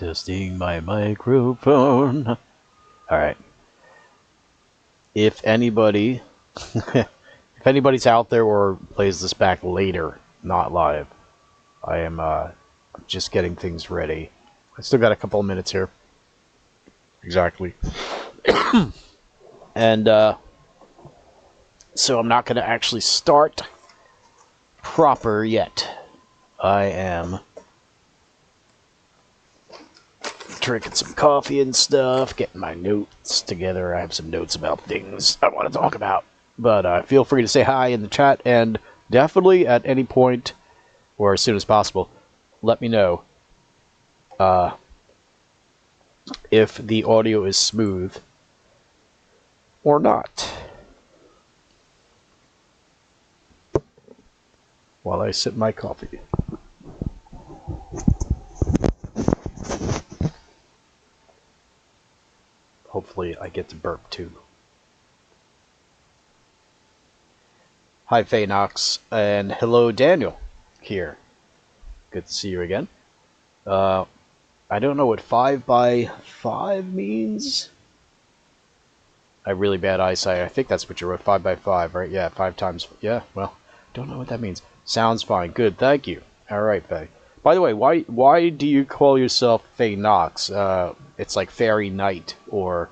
Testing my microphone. Alright. If anybody if anybody's out there or plays this back later, not live, I am just getting things ready. I still got a couple of minutes here. Exactly. And so I'm not going to actually start proper yet. I am drinking some coffee and stuff, getting my notes together. I have some notes about things I want to talk about. But feel free to say hi in the chat, and definitely at any point, or as soon as possible, let me know if the audio is smooth or not. While I sip my coffee. Hopefully I get to burp too. Hi Phanox, and hello Daniel here. Good to see you again. I don't know what 5 by 5 means. I have really bad eyesight. I think that's what you wrote, 5 by 5, right? Yeah, 5 times. Yeah, well, don't know what that means. Sounds fine. Good, thank you. Alright, Faye. By the way, why do you call yourself Phanox? It's like fairy knight, or,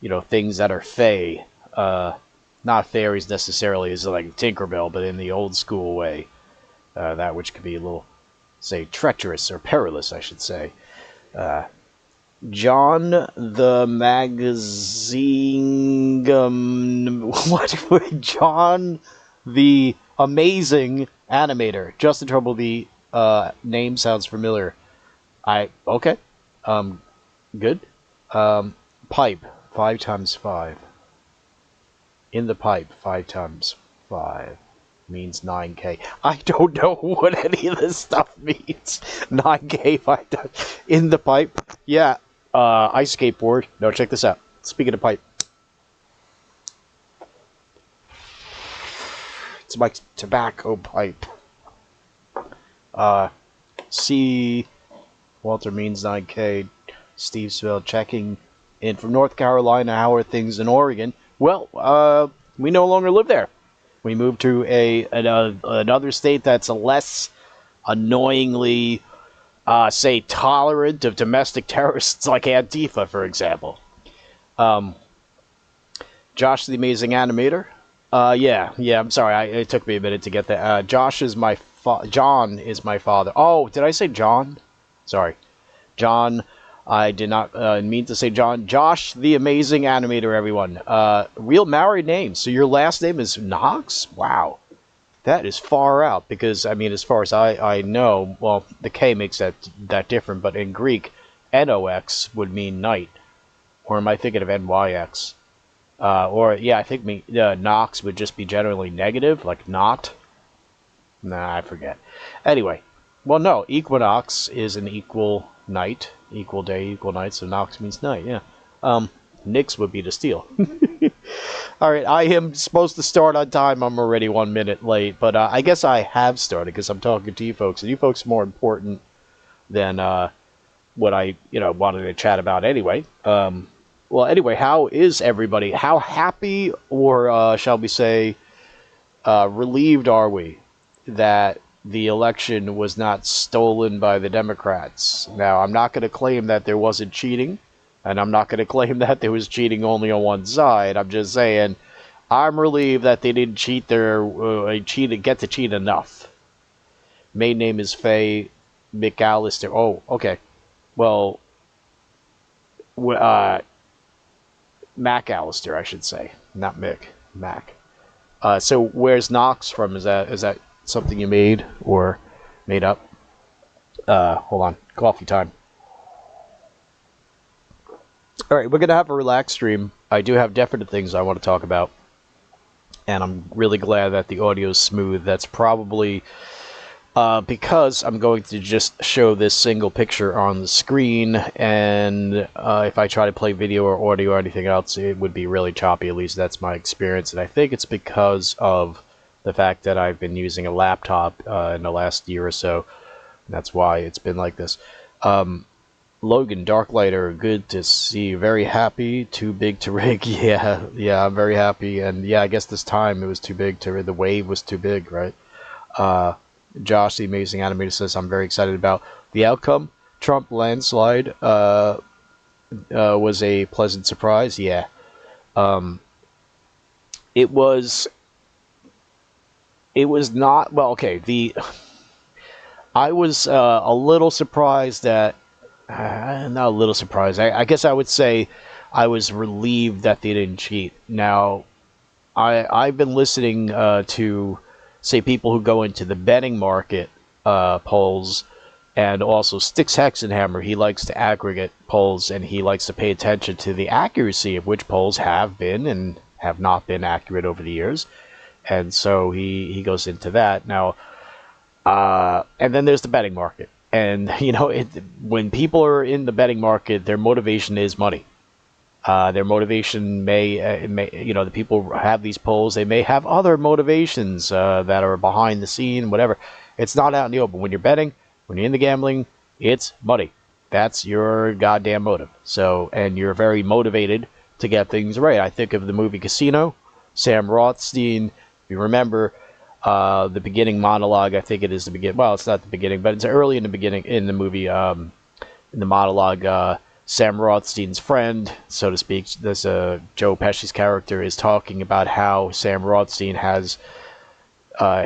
you know, things that are fey. Not fairies necessarily, is like Tinkerbell, but in the old school way. That which could be a little, say, treacherous, or perilous, I should say. John the Magazine... John the Amazing Animator. Justin Trouble, the name sounds familiar. Okay. Good. Pipe, 5 times 5. In the pipe, 5 times 5 means 9K. I don't know what any of this stuff means. 9K, 5 times. In the pipe? Yeah. I skateboard. No, check this out. Speaking of pipe. It's my tobacco pipe. C. Walter means 9K. Steve Swell checking in from North Carolina. How are things in Oregon? Well, we no longer live there. We moved to another state that's less annoyingly, say, tolerant of domestic terrorists like Antifa, for example. Josh the Amazing Animator. Yeah, I'm sorry. It took me a minute to get that. Josh is my John is my father. Oh, did I say John? Sorry. John. I did not mean to say John. Josh the Amazing Animator, everyone. Real married name. So your last name is Knox? Wow. That is far out, because, I mean, as far as I know, well, the K makes that different, but in Greek, Nox would mean night. Or am I thinking of NYX? Or, yeah, I think Knox would just be generally negative, like not. Nah, I forget. Anyway, well, no, equinox is an equal night, equal day, equal night, so nox means night, yeah. Nix would be to steal. Alright, I am supposed to start on time. I'm already 1 minute late, but I guess I have started because I'm talking to you folks, and you folks are more important than what I, wanted to chat about anyway. Well, anyway, how is everybody? How happy, or shall we say, relieved are we that the election was not stolen by the Democrats? Now, I'm not going to claim that there wasn't cheating, and I'm not going to claim that there was cheating only on one side. I'm just saying, I'm relieved that they didn't cheat get to cheat enough. Main name is Faye McAllister. Oh, okay. Well, McAllister, I should say, not Mick. Mac. So where's Knox from? Is that something you made or made up? Hold on, coffee time. All right, we're gonna have a relaxed stream. I do have definite things I want to talk about, and I'm really glad that the audio is smooth. That's probably because I'm going to just show this single picture on the screen, and if I try to play video or audio or anything else, it would be really choppy. At least that's my experience, and I think it's because of the fact that I've been using a laptop in the last year or so. That's why it's been like this. Logan, Darklighter, good to see you. Very happy. Too big to rig. Yeah, I'm very happy. And yeah, I guess this time it was too big to rig. The wave was too big, right? Uh, Josh, the amazing animator, says I'm very excited about the outcome. Trump landslide was a pleasant surprise. Yeah, um, it was. It was not well. Okay, the I was a little surprised that not a little surprised. I guess I would say I was relieved that they didn't cheat. Now, I've been listening to, say, people who go into the betting market polls, and also Styx Hexenhammer. He likes to aggregate polls, and he likes to pay attention to the accuracy of which polls have been and have not been accurate over the years. And so he goes into that. Now, and then there's the betting market. And, when people are in the betting market, their motivation is money. Their motivation the people have these polls. They may have other motivations that are behind the scene, whatever. It's not out in the open. When you're betting, when you're into gambling, it's money. That's your goddamn motive. So, and you're very motivated to get things right. I think of the movie Casino. Sam Rothstein, if you remember, the beginning monologue, I think it is the beginning. Well, it's not the beginning, but it's early in the beginning in the movie. In the monologue, Sam Rothstein's friend, so to speak, this Joe Pesci's character is talking about how Sam Rothstein has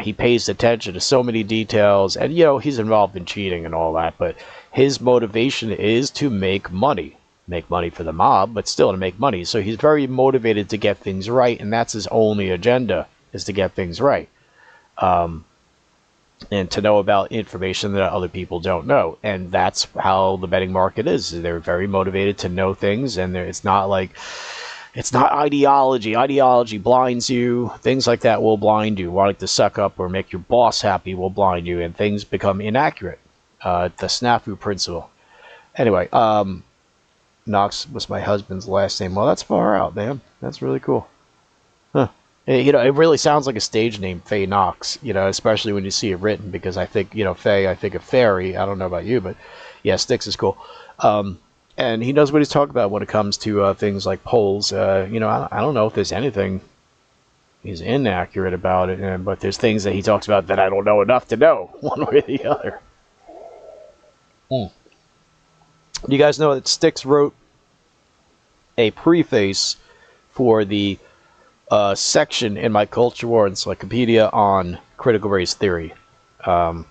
he pays attention to so many details, and he's involved in cheating and all that, but his motivation is to make money for the mob, but still to make money. So he's very motivated to get things right, and that's his only agenda, is to get things right. And to know about information that other people don't know. And that's how the betting market is. They're very motivated to know things, and it's not ideology. Ideology blinds you. Things like that will blind you. Wanting to suck up or make your boss happy will blind you, and things become inaccurate. The snafu principle. Anyway, Knox was my husband's last name. Well, that's far out, man. That's really cool. Huh. It really sounds like a stage name, Faye Knox, especially when you see it written, because I think, Faye, I think of fairy. I don't know about you, but yeah, Styx is cool. And he knows what he's talking about when it comes to things like polls. I don't know if there's anything he's inaccurate about it, but there's things that he talks about that I don't know enough to know, one way or the other. You guys know that Styx wrote a preface for the section in my Culture War Encyclopedia on critical race theory. I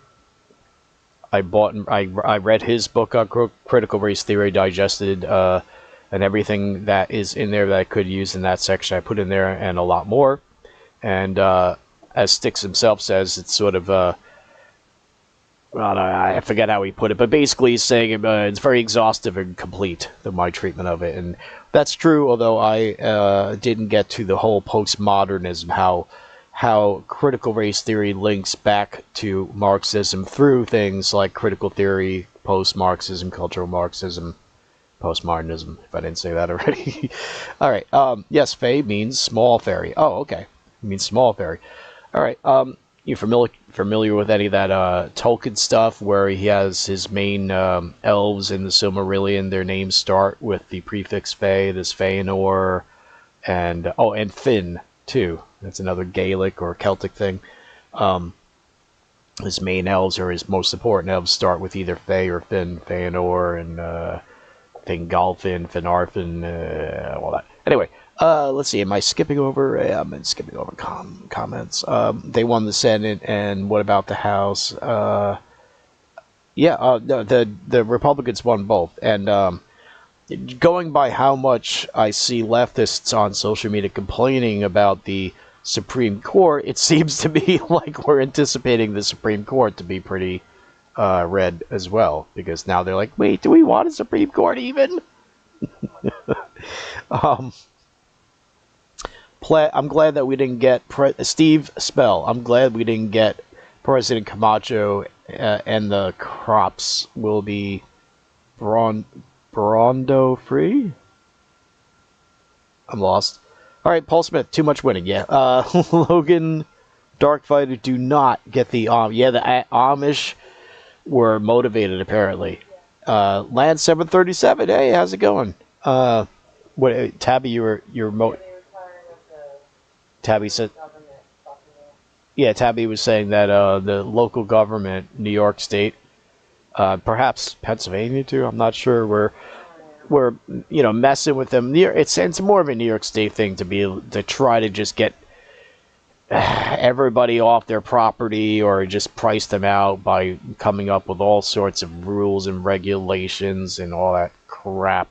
read his book on critical race theory, digested, and everything that is in there that I could use in that section I put in there, and a lot more. And as Styx himself says, it's sort of I forget how he put it, but basically he's saying it's very exhaustive and complete, my treatment of it. And that's true, although I didn't get to the whole postmodernism, how critical race theory links back to Marxism through things like critical theory, post-Marxism, cultural Marxism, postmodernism, if I didn't say that already. All right, yes, Fae means small fairy. Oh, okay, it means small fairy. All right, you familiar with any of that Tolkien stuff where he has his main elves in the Silmarillion? Their names start with the prefix Fae. There's Feanor, and Finn too. That's another Gaelic or Celtic thing. His main elves, or his most important elves, start with either Fae or Finn. Feanor and Fingolfin, Finarfin, all that. Anyway. Let's see. Am I skipping over? I'm skipping over comments. They won the Senate, and what about the House? The Republicans won both. And going by how much I see leftists on social media complaining about the Supreme Court, it seems to me like we're anticipating the Supreme Court to be pretty red as well, because now they're like, wait, do we want a Supreme Court even? I'm glad that we didn't get Steve Spell. I'm glad we didn't get President Camacho, and the crops will be Brondo free. I'm lost. All right, Paul Smith. Too much winning. Yeah. Logan, Darkfighter do not get the the Amish were motivated apparently. Lance 737. Hey, how's it going? What Tabby? Tabby said. Yeah, Tabby was saying that the local government, New York State, perhaps Pennsylvania too. I'm not sure. We're messing with them. It's more of a New York State thing to try to just get everybody off their property or just price them out by coming up with all sorts of rules and regulations and all that crap.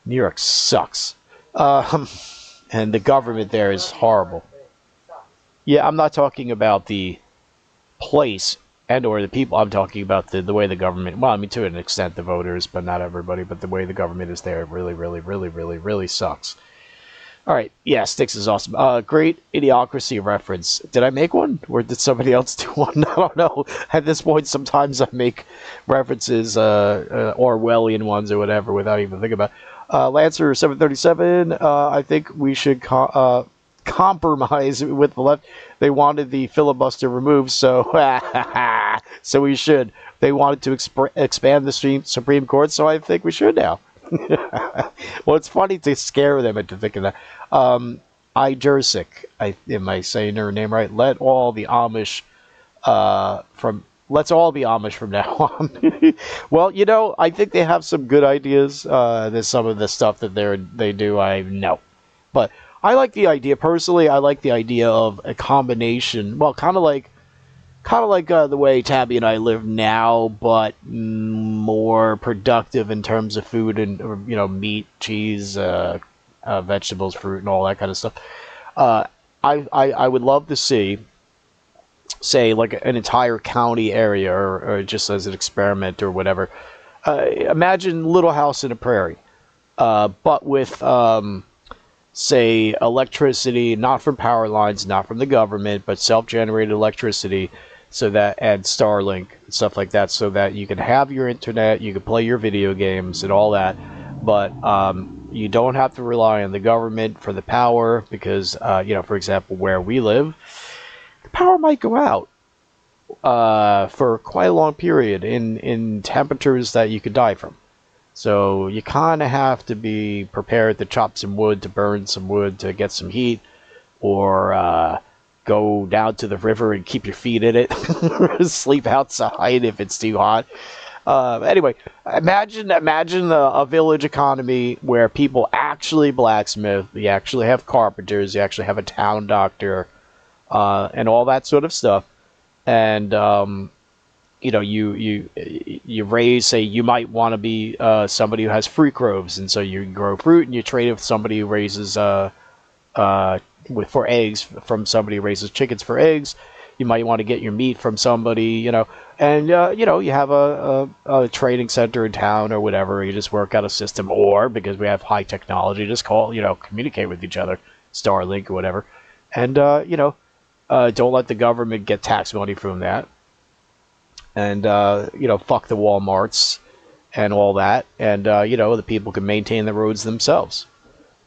New York sucks. And the government there is horrible. Yeah, I'm not talking about the place and or the people. I'm talking about the way the government, well, I mean, to an extent, the voters, but not everybody, but the way the government is there really, really, really, really, really sucks. All right, yeah, Styx is awesome. Great Idiocracy reference. Did I make one, or did somebody else do one? I don't know. At this point, sometimes I make references, Orwellian ones or whatever, without even thinking about it. Lancer 737. I think we should compromise with the left. They wanted the filibuster removed, so so we should. They wanted to expand the Supreme Court, so I think we should now. Well, it's funny to scare them into thinking that. Ijersic, am I saying her name right? Let's all be Amish from now on. Well, I think they have some good ideas. There's some of the stuff that they do, I know. But I like the idea, personally. I like the idea of a combination, well, kind of like the way Tabby and I live now, but more productive in terms of food and meat, cheese, vegetables, fruit, and all that kind of stuff. I would love to see, say, like an entire county area, or just as an experiment or whatever. Imagine Little House in a Prairie, but with say electricity, not from power lines, not from the government, but self-generated electricity. So that, and Starlink and stuff like that, so that you can have your internet, you can play your video games and all that, but you don't have to rely on the government for the power, because for example, where we live, the power might go out for quite a long period in temperatures that you could die from. So you kind of have to be prepared to chop some wood, to burn some wood, to get some heat, or go down to the river and keep your feet in it. Sleep outside if it's too hot. Anyway, imagine a village economy where people actually blacksmith, you actually have carpenters, you actually have a town doctor, and all that sort of stuff. And you raise, say, you might want to be somebody who has fruit groves, and so you grow fruit and you trade it with somebody who raises for eggs, from somebody who raises chickens for eggs. You might want to get your meat from somebody, and you have a trading center in town or whatever. You just work out a system, or because we have high technology, just communicate with each other, Starlink or whatever, and don't let the government get tax money from that, and fuck the Walmarts and all that, and the people can maintain the roads themselves.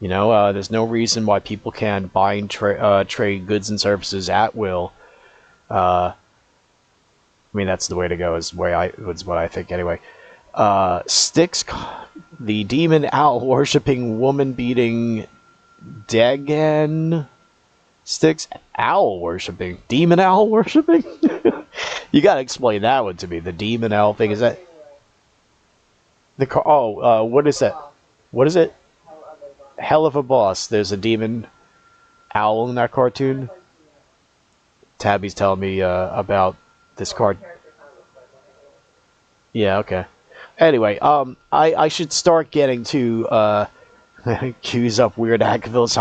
There's no reason why people can't buy and trade goods and services at will. I mean, that's the way to go, is what I think anyway. Styx, the demon owl worshipping, woman beating Dagan. Styx, owl worshipping, demon owl worshipping. You gotta explain that one to me. The demon owl thing, is that the car? Oh, what is that? What is it? Hell of a boss. There's a demon owl in that cartoon. Tabby's telling me about this card. Yeah, okay. Anyway, I should start getting to cues up Weird Yankovic's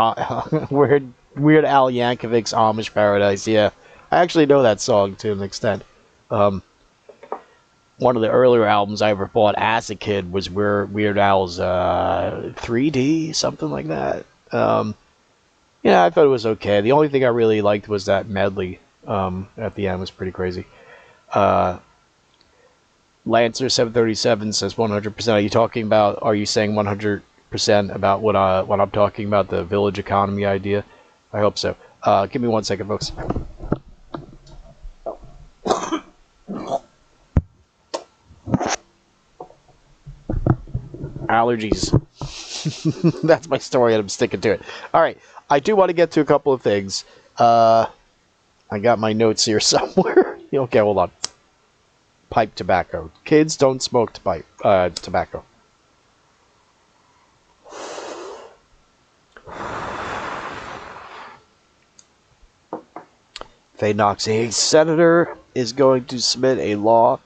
Weird Al Yankovic's Amish Paradise. Yeah, I actually know that song to an extent. One of the earlier albums I ever bought as a kid was Weird Al's 3D, something like that. I thought it was okay. The only thing I really liked was that medley at the end. Was pretty crazy. Lancer 737 says 100%. Are you saying 100% about what I'm talking about, the village economy idea? I hope so. Give me 1 second, folks. allergies. That's my story, and I'm sticking to it. All right, I do want to get to a couple of things. I got my notes here somewhere. Okay, hold on. Pipe tobacco. Kids don't smoke tobacco. Faye Knox, a senator, is going to submit a law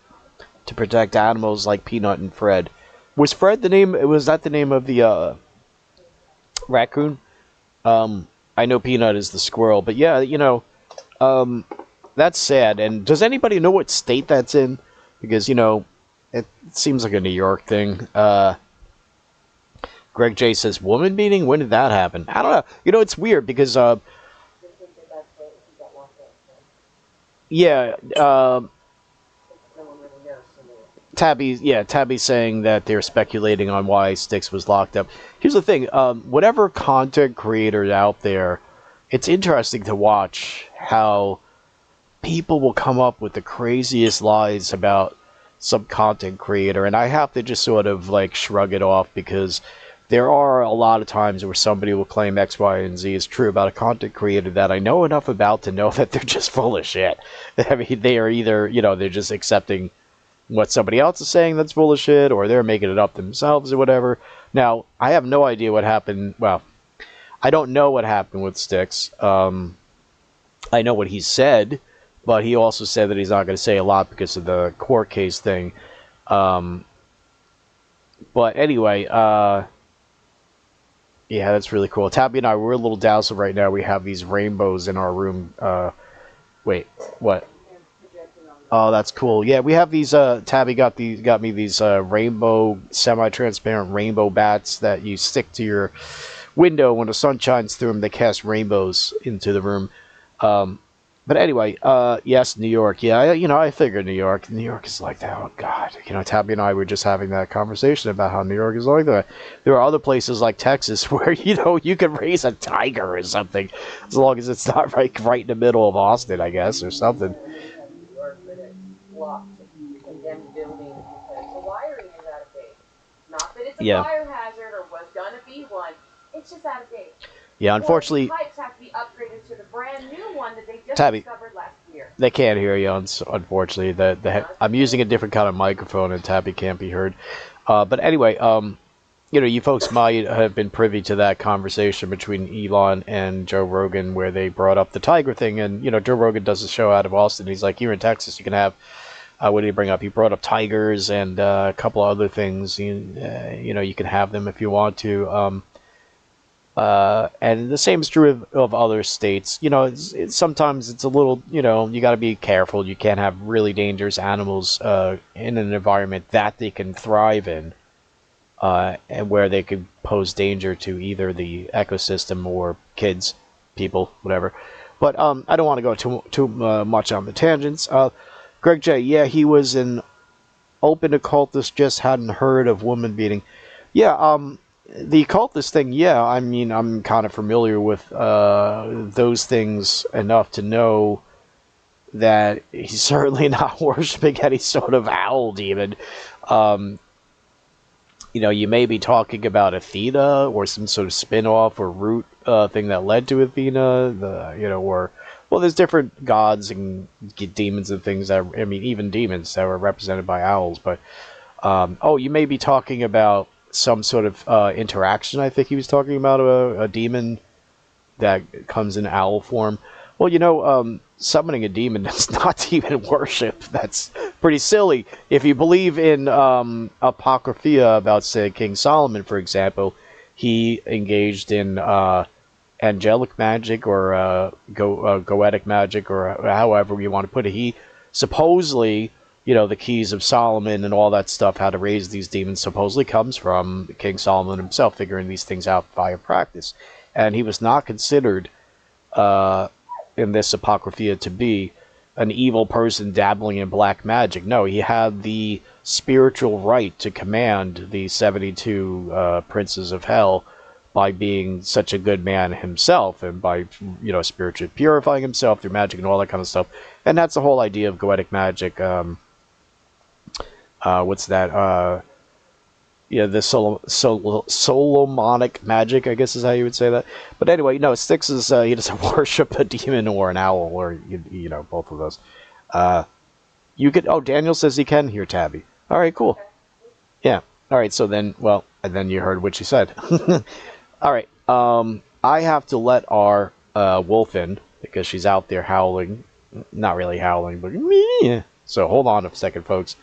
to protect animals like Peanut and Fred. Was Fred the name? Was that the name of the raccoon? I know Peanut is the squirrel, but yeah, that's sad. And does anybody know what state that's in? Because it seems like a New York thing. Greg J says, "Woman beating? When did that happen?" I don't know. It's weird because yeah, Tabby's saying that they're speculating on why Styx was locked up. Here's the thing, whatever content creators out there, it's interesting to watch how people will come up with the craziest lies about some content creator, and I have to just sort of like shrug it off, because there are a lot of times where somebody will claim X, Y, and Z is true about a content creator that I know enough about to know that they're just full of shit. I mean, they are either, they're just accepting what somebody else is saying that's full of shit, or they're making it up themselves or whatever. Now, I have no idea what happened. Well, I don't know what happened with Styx. I know what he said, but he also said that he's not going to say a lot because of the court case thing. But anyway, yeah, that's really cool. Tabby and I, we're a little dazzled right now. We have these rainbows in our room. Wait, what? Oh, that's cool. Yeah, we have these. Tabby got me these rainbow, semi-transparent rainbow bats that you stick to your window when the sun shines through them. They cast rainbows into the room. But anyway, yes, New York. Yeah, I figured New York. New York is like that. Oh God, Tabby and I were just having that conversation about how New York is like that. There are other places like Texas where you can raise a tiger or something, as long as it's not right in the middle of Austin, I guess, or something. Yeah. Fire hazard or was gonna be one. It's just out of date. Yeah, unfortunately, the pipes have to be upgraded to the brand new one that they just discovered last year. They can't hear you, unfortunately. I'm using a different kind of microphone, and Tabby can't be heard. But anyway, you folks might have been privy to that conversation between Elon and Joe Rogan, where they brought up the tiger thing, and Joe Rogan does a show out of Austin. He's like, here in Texas, you can have. What did he bring up? He brought up tigers and a couple of other things. You can have them if you want to. And the same is true of other states. Sometimes it's a little, you got to be careful. You can't have really dangerous animals in an environment that they can thrive in, and where they could pose danger to either the ecosystem or kids, people, whatever. But I don't want to go too much on the tangents. Greg J, yeah, he was an open occultist, just hadn't heard of woman beating. Yeah, the occultist thing, yeah, I mean, I'm kind of familiar with those things enough to know that he's certainly not worshipping any sort of owl demon. You may be talking about Athena or some sort of spin-off or root thing that led to Athena, well, there's different gods and demons and things even demons that were represented by owls. But you may be talking about some sort of interaction. I think he was talking about a demon that comes in owl form. Well, summoning a demon is not demon worship. That's pretty silly. If you believe in Apocrypha about, say, King Solomon, for example, he engaged in angelic magic or goetic magic, or however you want to put it. He supposedly, the keys of Solomon and all that stuff, how to raise these demons, supposedly comes from King Solomon himself, figuring these things out via practice. And he was not considered in this Apocrypha to be an evil person dabbling in black magic. No, he had the spiritual right to command the 72 princes of hell by being such a good man himself, and by spiritually purifying himself through magic and all that kind of stuff. And that's the whole idea of goetic magic. What's that? yeah, the Solomonic magic, I guess is how you would say that. But anyway, no, Styx is he doesn't worship a demon or an owl, or you know, both of those. You could. Oh, Daniel says he can hear Tabby. All right, cool. Yeah. All right. So then, well, and then you heard what she said. All right. I have to let our wolf in because she's out there howling. Not really howling, but meh. So hold on a second, folks.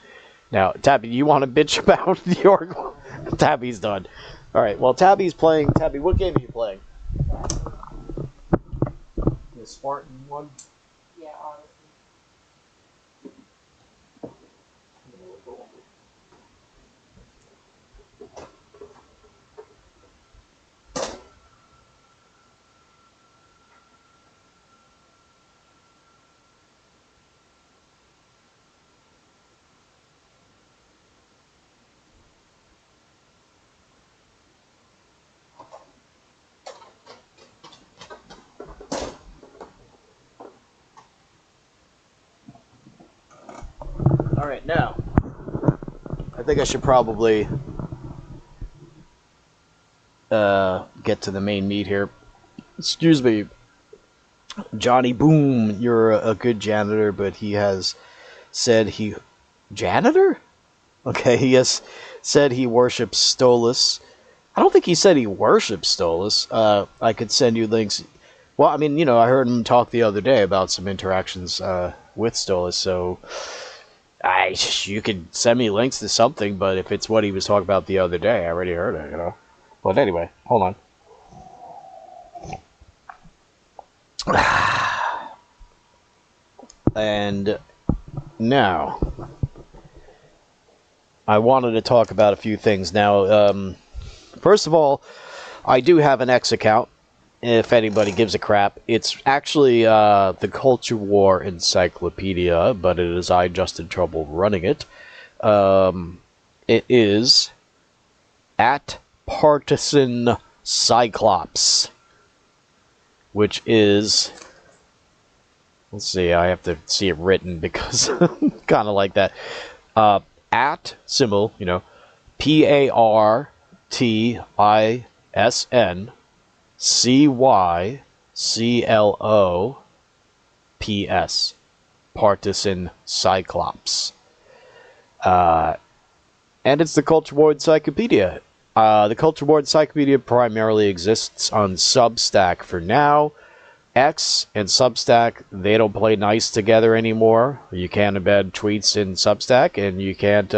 Now, Tabby, you want to bitch about the Oracle? Tabby's done. All right. Well, Tabby's playing. Tabby, what game are you playing? The Spartan one. Yeah, honestly. All right. Now, I think I should probably get to the main meat here. Excuse me, Johnny Boom. You're a good janitor, but he has said he janitor. Okay, he has said he worships Stolas. I don't think he said he worships Stolas. I could send you links. Well, I mean, you know, I heard him talk the other day about some interactions with Stolas, so you could send me links to something, but if it's what he was talking about the other day, I already heard it, you know. But anyway, hold on. And now, I wanted to talk about a few things. Now, first of all, I do have an X account, if anybody gives a crap. It's actually the Culture War Encyclopedia, but it is I, Justin Trouble, running it. It is at Partisan Cyclops, which is... Let's see, I have to see it written because kind of like that. At symbol, you know, PARTISNCYCLOPS. Partisan Cyclops. And it's the Culture War Encyclopedia. The Culture War Encyclopedia primarily exists on Substack for now. X and Substack, they don't play nice together anymore. You can't embed tweets in Substack, and you can't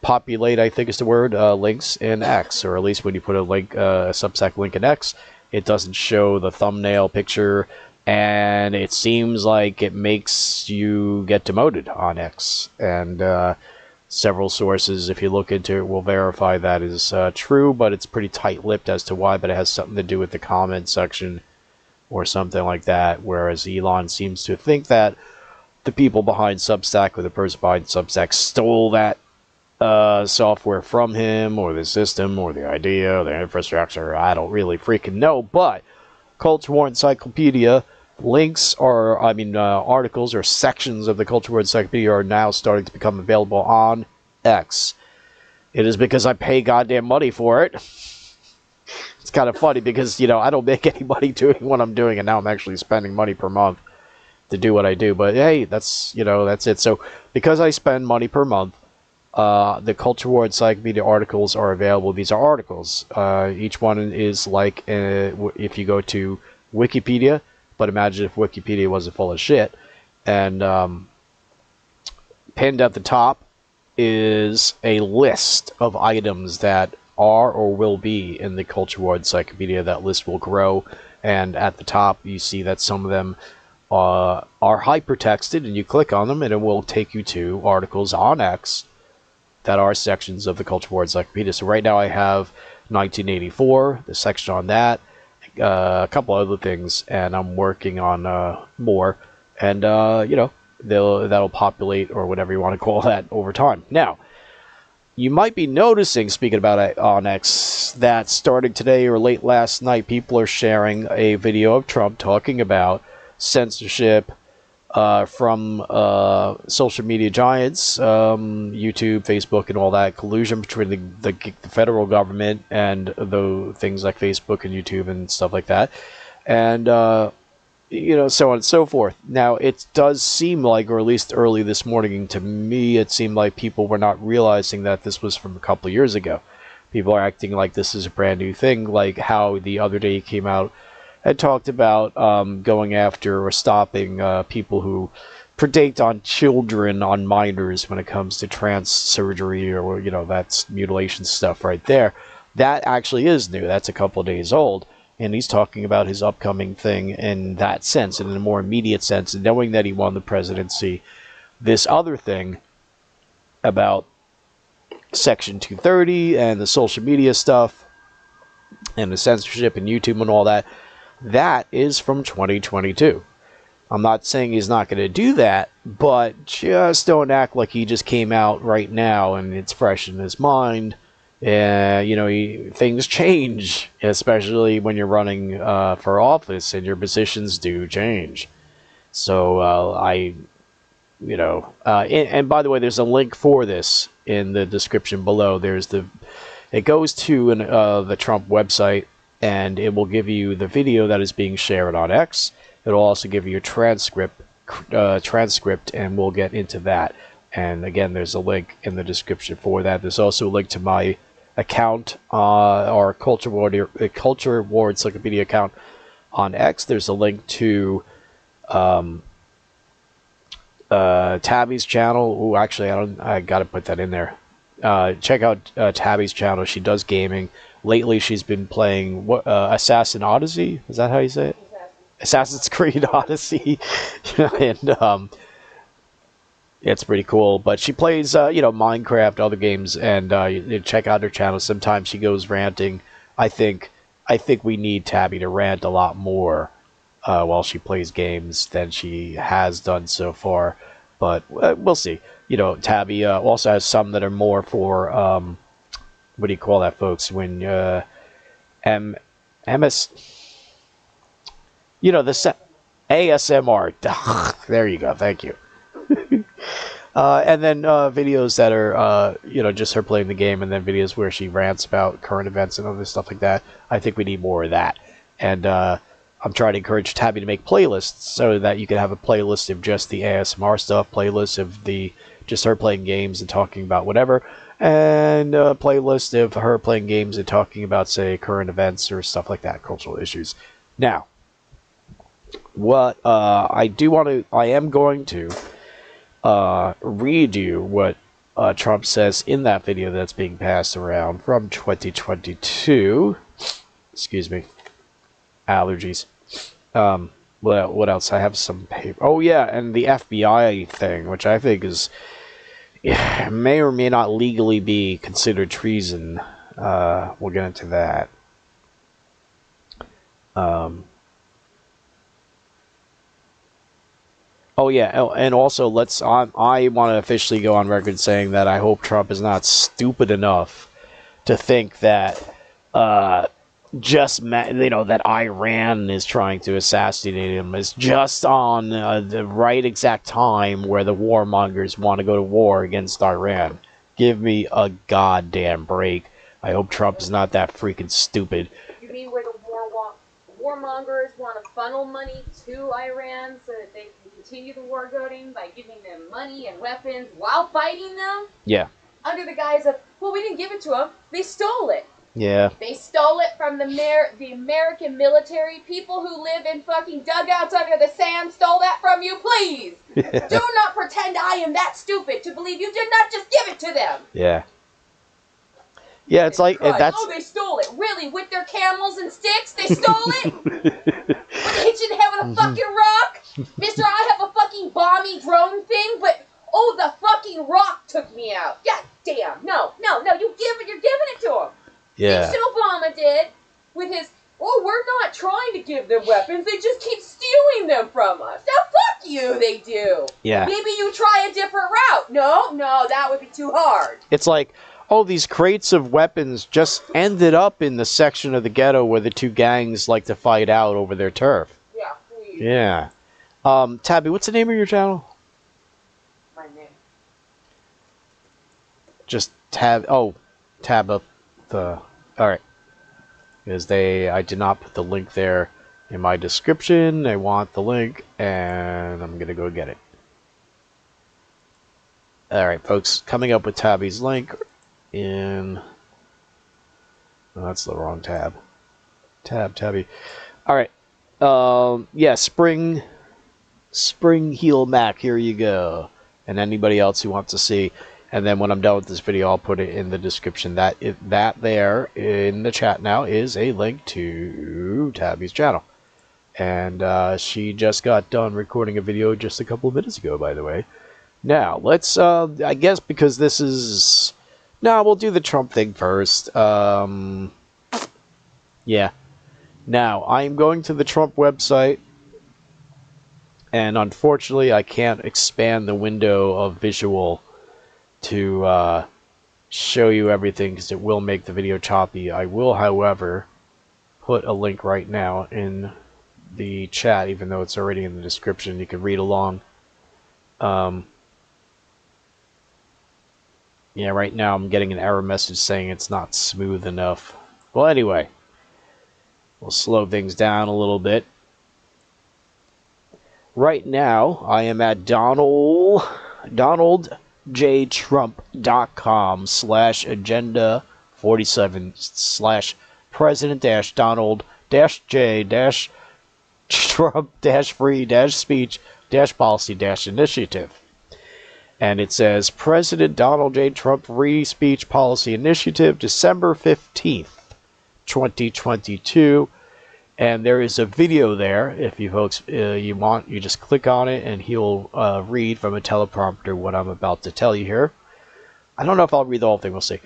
populate, I think is the word, links in X, or at least when you put a link, a Substack link in X, it doesn't show the thumbnail picture, and it seems like it makes you get demoted on X. And several sources, if you look into it, will verify that is true, but it's pretty tight-lipped as to why, but it has something to do with the comment section or something like that, whereas Elon seems to think that the people behind Substack, or the person behind Substack, stole that software from him, or the system, or the idea, or the infrastructure. I don't really freaking know, but Culture War Encyclopedia links, or articles or sections of the Culture War Encyclopedia are now starting to become available on X. It is because I pay goddamn money for it. It's kind of funny because, you know, I don't make any money doing what I'm doing, and now I'm actually spending money per month to do what I do. But hey, that's, you know, that's it. So because I spend money per month, the Culture War Encyclopedia articles are available. These are articles. Each one is like, if you go to Wikipedia, but imagine if Wikipedia wasn't full of shit. And pinned at the top is a list of items that are or will be in the Culture War Encyclopedia. That list will grow, and at the top you see that some of them are hypertexted, and you click on them and it will take you to articles on X that are sections of the Culture War Encyclopedia. So right now I have 1984, the section on that, a couple other things, and I'm working on more, and you know, that'll populate, or whatever you want to call that, over time. Now, you might be noticing, speaking about it on X, that starting today or late last night, people are sharing a video of Trump talking about censorship, from social media giants, YouTube, Facebook, and all that, collusion between the federal government and the things like Facebook and YouTube and stuff like that, and so on and so forth. Now, it does seem like, or at least early this morning to me, it seemed like people were not realizing that this was from a couple of years ago. People are acting like this is a brand new thing, like how the other day he came out and talked about going after or stopping people who predate on children, on minors, when it comes to trans surgery or, that's mutilation stuff right there. That actually is new. That's a couple of days old. And he's talking about his upcoming thing in that sense, in a more immediate sense, knowing that he won the presidency. This other thing about Section 230 and the social media stuff and the censorship and YouTube and all that, that is from 2022. I'm not saying he's not going to do that, but just don't act like he just came out right now and it's fresh in his mind. Things change, especially when you're running for office, and your positions do change. So and by the way, there's a link for this in the description below. It goes to the Trump website, and it will give you the video that is being shared on X. It'll also give you a transcript, and we'll get into that. And again, there's a link in the description for that. There's also a link to my account, our Culture War Encyclopedia account on X. There's a link to Tabby's channel. Oh, actually, I gotta put that in there. Check out Tabby's channel. She does gaming. Lately, she's been playing Assassin Odyssey. Is that how you say it? Assassin's Creed Odyssey. And it's pretty cool. But she plays, Minecraft, other games, and you check out her channel. Sometimes she goes ranting. I think we need Tabby to rant a lot more while she plays games than she has done so far. But we'll see. Tabby also has some that are more for what do you call that, folks? When MS, the ASMR. There you go. Thank you. And then videos that are, just her playing the game, and then videos where she rants about current events and other stuff like that. I think we need more of that. And I'm trying to encourage Tabby to make playlists so that you can have a playlist of just the ASMR stuff, playlists of just her playing games and talking about whatever, and a playlist of her playing games and talking about, say, current events or stuff like that, cultural issues. Now, what I am going to read you what Trump says in that video that's being passed around from 2022. Excuse me. Allergies. What else? I have some paper. Oh, yeah, and the FBI thing, which I think is may or may not legally be considered treason. We'll get into that. Oh yeah, and also I want to officially go on record saying that I hope Trump is not stupid enough to think that that Iran is trying to assassinate him is just on the right exact time where the warmongers want to go to war against Iran. Give me a goddamn break. I hope Trump is not that freaking stupid. You mean where the warmongers want to funnel money to Iran so that they can continue the war going by giving them money and weapons while fighting them? Yeah. Under the guise of, well, we didn't give it to them. They stole it. Yeah. They stole it from the American military. People who live in fucking dugouts under the sand stole that from you, please. Yeah. Do not pretend I am that stupid to believe you did not just give it to them. Yeah. Yeah, it's like that's. Oh, they stole it. Really? With their camels and sticks? They stole it? Were they hitching head with a fucking rock? Mister, I have a fucking bomby drone thing, but oh, the fucking rock took me out. God damn. No, you're giving it to him. Yeah. That's what Obama did with his, we're not trying to give them weapons. They just keep stealing them from us. Now, fuck you, they do. Yeah. Maybe you try a different route. No, that would be too hard. It's like, these crates of weapons just ended up in the section of the ghetto where the two gangs like to fight out over their turf. Yeah, please. Yeah. Tabby, what's the name of your channel? My name. Just Tabitha. Alright. Because I did not put the link there in my description. I want the link, and I'm gonna go get it. Alright, folks, coming up with Tabby's link in... Oh, that's the wrong tab. Tabby. Alright. Yeah, Spring Heel Mac, here you go. And anybody else who wants to see. And then when I'm done with this video, I'll put it in the description. That there in the chat now is a link to Tabby's channel. And she just got done recording a video just a couple of minutes ago, by the way. Now, let's, I guess because this is... No, we'll do the Trump thing first. Yeah. Now, I'm going to the Trump website. And unfortunately, I can't expand the window of visual to show you everything because it will make the video choppy. I will, however, put a link right now in the chat, even though it's already in the description. You can read along. Yeah, right now I'm getting an error message saying it's not smooth enough. Well, anyway, we'll slow things down a little bit. Right now, I am at donaldj.trump.com/agenda47/president-donald-j-trump-free-speech-policy-initiative. And it says, President Donald J. Trump Free Speech Policy Initiative, December 15th, 2022. And there is a video there. If you folks you want, you just click on it, and he'll read from a teleprompter what I'm about to tell you here. I don't know if I'll read the whole thing. We'll see.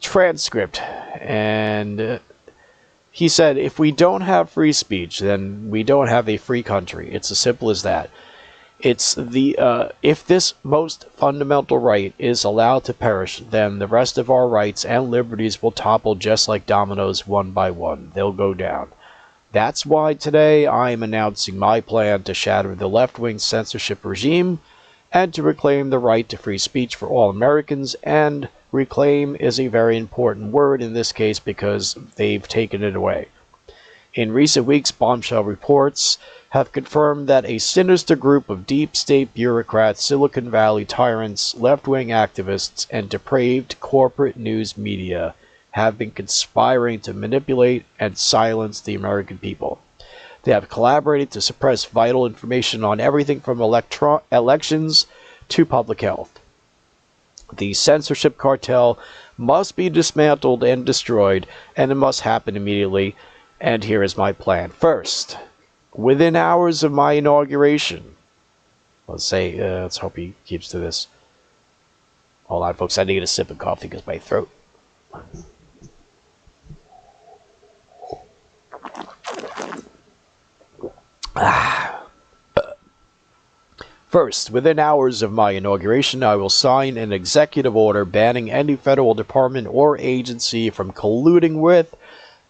Transcript. And he said, if we don't have free speech, then we don't have a free country. It's as simple as that. It's the if this most fundamental right is allowed to perish, then the rest of our rights and liberties will topple just like dominoes, one by one. They'll go down. That's why today I am announcing my plan to shatter the left-wing censorship regime and to reclaim the right to free speech for all Americans. And reclaim is a very important word in this case because they've taken it away. In recent weeks, bombshell reports have confirmed that a sinister group of deep state bureaucrats, Silicon Valley tyrants, left-wing activists, and depraved corporate news media have been conspiring to manipulate and silence the American people. They have collaborated to suppress vital information on everything from elections to public health. The censorship cartel must be dismantled and destroyed, and it must happen immediately. And here is my plan. First, within hours of my inauguration, let's hope he keeps to this. Hold on, folks, I need a sip of coffee because my throat. First, within hours of my inauguration, I will sign an executive order banning any federal department or agency from colluding with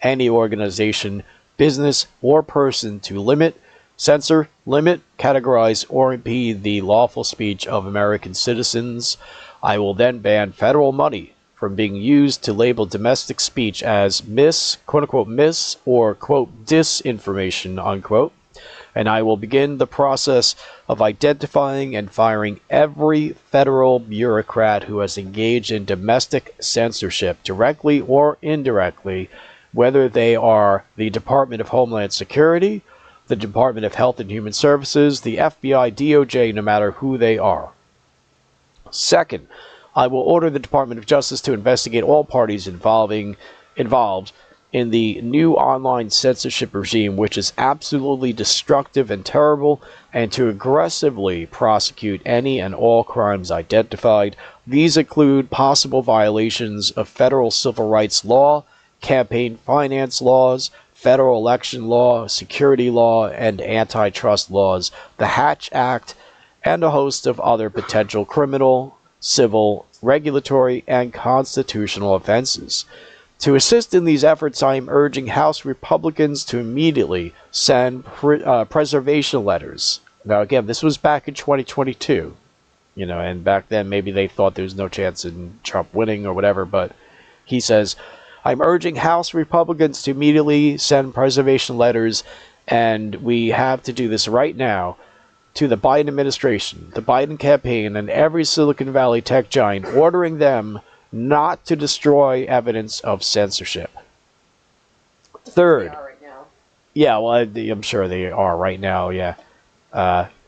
any organization, business, or person to limit, censor, limit, categorize, or impede the lawful speech of American citizens. I will then ban federal money from being used to label domestic speech as quote-unquote, mis, or, quote, disinformation, unquote. And I will begin the process of identifying and firing every federal bureaucrat who has engaged in domestic censorship, directly or indirectly, whether they are the Department of Homeland Security, the Department of Health and Human Services, the FBI, DOJ, no matter who they are. Second, I will order the Department of Justice to investigate all parties involved in the new online censorship regime, which is absolutely destructive and terrible, and to aggressively prosecute any and all crimes identified. These include possible violations of federal civil rights law, campaign finance laws, federal election law, security law, and antitrust laws, the Hatch Act, and a host of other potential criminal, civil, regulatory, and constitutional offenses. To assist in these efforts, I am urging House Republicans to immediately send preservation letters. Now, again, this was back in 2022, and back then maybe they thought there was no chance in Trump winning or whatever, but he says, I'm urging House Republicans to immediately send preservation letters, and we have to do this right now, to the Biden administration, the Biden campaign, and every Silicon Valley tech giant, ordering them not to destroy evidence of censorship. Third, They are right now. yeah, well, I'm sure they are right now, yeah.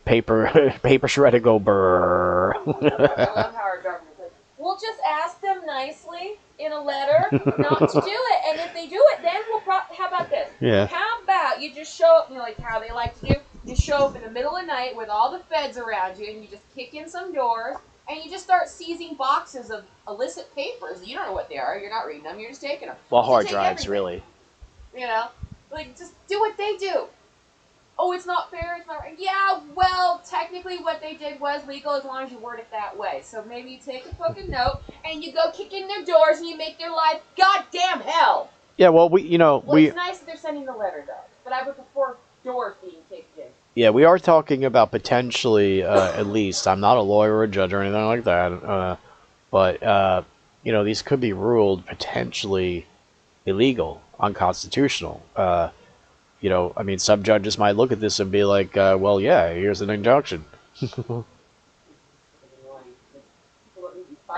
Paper shredder go brrr. I love how our government's like, we'll just ask them nicely in a letter not to do it, and if they do it, then we'll how about this? Yeah. How about you just show up, like how they like to do, you show up in the middle of the night with all the feds around you, and you just kick in some doors, and you just start seizing boxes of illicit papers. You don't know what they are. You're not reading them. You're just taking them. Well, You hard take drives, everything. really. Like, just do what they do. Oh, it's not fair, it's not right. Yeah, well, technically what they did was legal as long as you word it that way. So maybe you take a fucking note, and you go kick in their doors, and you make their life goddamn hell. Yeah, well, Well, it's nice that they're sending the letter, though. But I would prefer doors being kicked in. Yeah, we are talking about potentially, at least, I'm not a lawyer or a judge or anything like that, but, these could be ruled potentially illegal, unconstitutional. Some judges might look at this and be like, well, yeah, here's an injunction. Or,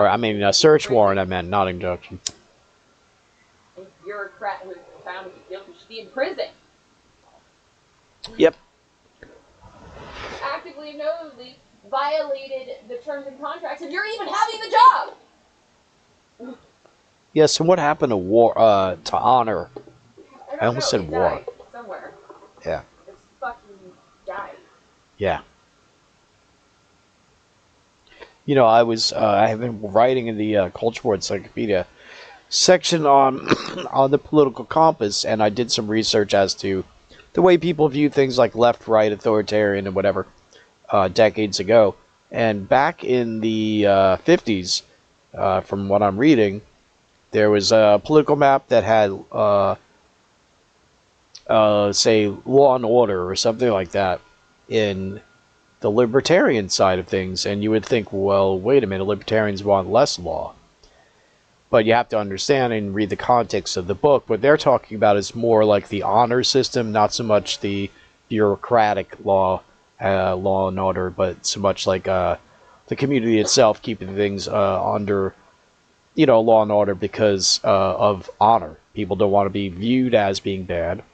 a search warrant, I meant, not injunction. A bureaucrat who is found guilty should be in prison. Yep. Actively and knowingly violated the terms and contracts, and you're even having the job. Yeah, so what happened to war, to honor? I almost said it war. died somewhere. Yeah. It's fucking died. Yeah. I have been writing in the Culture War Encyclopedia section on on the political compass, and I did some research as to the way people view things like left, right, authoritarian, and whatever decades ago. And back in the 50s, from what I'm reading, there was a political map that had, say, Law and Order or something like that in the libertarian side of things, and you would think, well, wait a minute, libertarians want less law. But you have to understand and read the context of the book. What they're talking about is more like the honor system, not so much the bureaucratic law and order, but so much like the community itself keeping things under, law and order because of honor. People don't want to be viewed as being bad,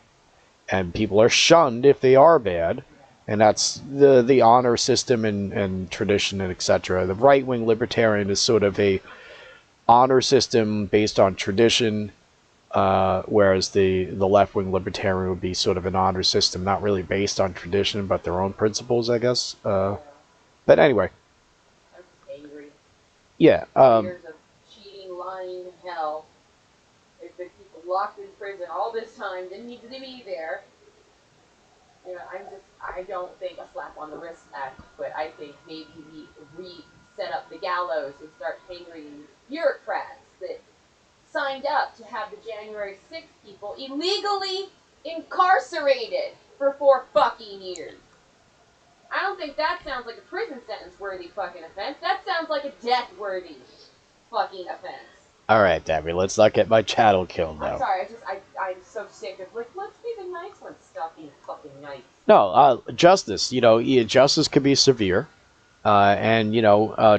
and people are shunned if they are bad. And that's the honor system and tradition and etc. The right-wing libertarian is sort of a honor system based on tradition, whereas the left-wing libertarian would be sort of an honor system not really based on tradition but their own principles, I guess. But anyway. I'm just angry. Yeah. Years of cheating, lying, hell. There's been people locked in prison all this time, didn't need to be there. I don't think a slap on the wrist act, but I think maybe we reset up the gallows and start hanging bureaucrats that signed up to have the January 6th people illegally incarcerated for 4 fucking years. I don't think that sounds like a prison sentence worthy fucking offense. That sounds like a death worthy fucking offense. Alright, Debbie, let's not get my chattel killed now. I'm sorry, I'm so sick of, let's be the nice ones. Stop being fucking nice. No, justice, justice can be severe, and,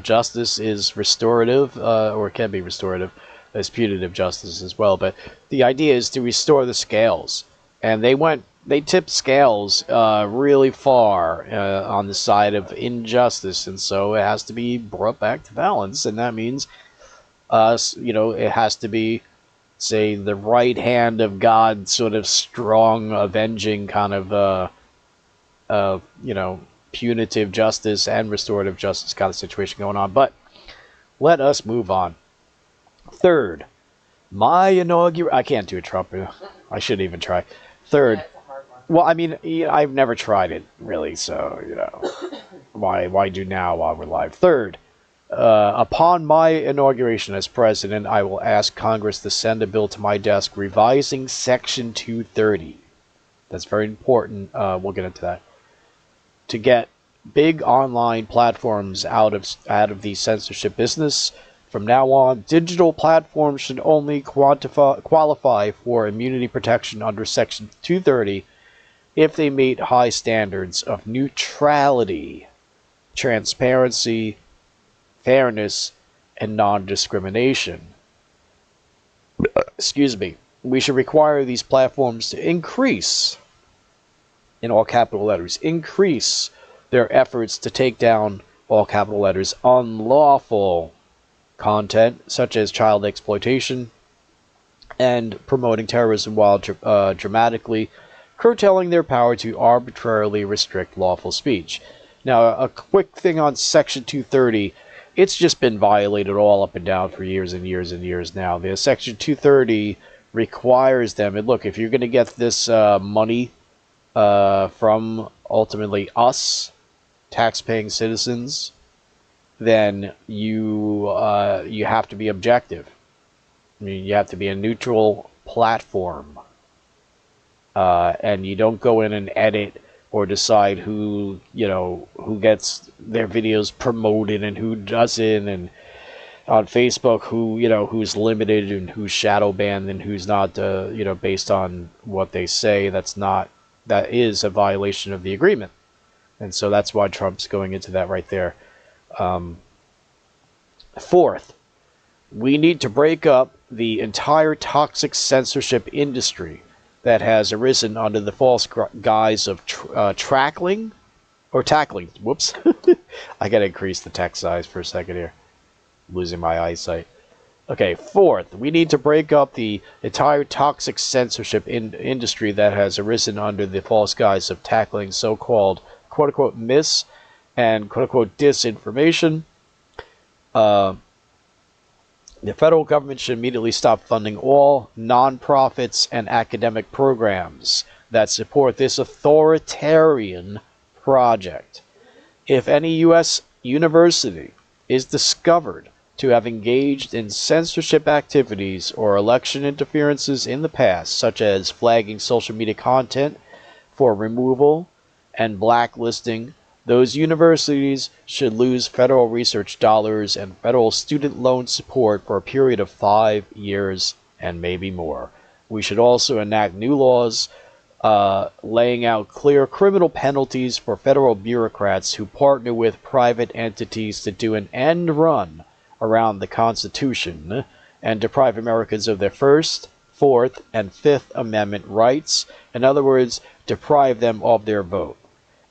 justice is restorative, or can be restorative. There's punitive justice as well, but the idea is to restore the scales, and they tipped scales really far on the side of injustice, and so it has to be brought back to balance, and that means it has to be, say, the right hand of God, sort of strong, avenging kind of, punitive justice and restorative justice kind of situation going on. But let us move on. Third, my inaugural... I can't do a Trump. I shouldn't even try. Third, That's a hard one. well, I've never tried it, really, so, why do now while we're live? Third, Upon my inauguration as president, I will ask Congress to send a bill to my desk revising Section 230. That's very important. We'll get into that. To get big online platforms out of the censorship business. From now on, digital platforms should only qualify for immunity protection under Section 230 if they meet high standards of neutrality, transparency, fairness, and non-discrimination. Excuse me. We should require these platforms to increase, in all capital letters, increase their efforts to take down, all capital letters, unlawful content such as child exploitation and promoting terrorism while dramatically curtailing their power to arbitrarily restrict lawful speech. Now, a quick thing on Section 230. It's just been violated all up and down for years and years and years now. The Section 230 requires them, and look, if you're going to get this money from ultimately us, tax-paying citizens, then you have to be objective. I mean, you have to be a neutral platform, and you don't go in and edit or decide who gets their videos promoted and who doesn't, and on Facebook who's limited and who's shadow banned and who's not, based on what they say. That is a violation of the agreement, and so that's why Trump's going into that right there. Fourth, we need to break up the entire toxic censorship industry that has arisen under the false guise of tackling. Whoops. I gotta increase the text size for a second here. I'm losing my eyesight. Okay, fourth, we need to break up the entire toxic censorship industry that has arisen under the false guise of tackling so-called quote-unquote mis and quote-unquote disinformation. The federal government should immediately stop funding all nonprofits and academic programs that support this authoritarian project. If any U.S. university is discovered to have engaged in censorship activities or election interferences in the past, such as flagging social media content for removal and blacklisting, those universities should lose federal research dollars and federal student loan support for a period of 5 years and maybe more. We should also enact new laws laying out clear criminal penalties for federal bureaucrats who partner with private entities to do an end run around the Constitution and deprive Americans of their First, Fourth, and Fifth Amendment rights. In other words, deprive them of their vote.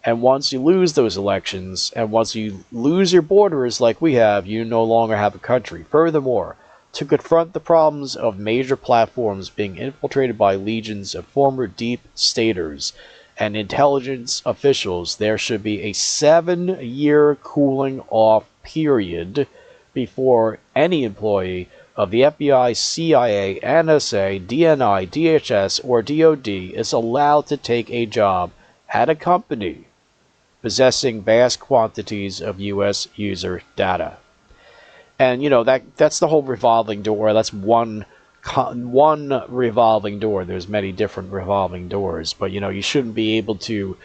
And once you lose those elections, and once you lose your borders like we have, you no longer have a country. Furthermore, to confront the problems of major platforms being infiltrated by legions of former deep staters and intelligence officials, there should be a 7-year cooling off period before any employee of the FBI, CIA, NSA, DNI, DHS, or DOD is allowed to take a job at a company possessing vast quantities of U.S. user data. And that's the whole revolving door. That's one revolving door. There's many different revolving doors, but you shouldn't be able to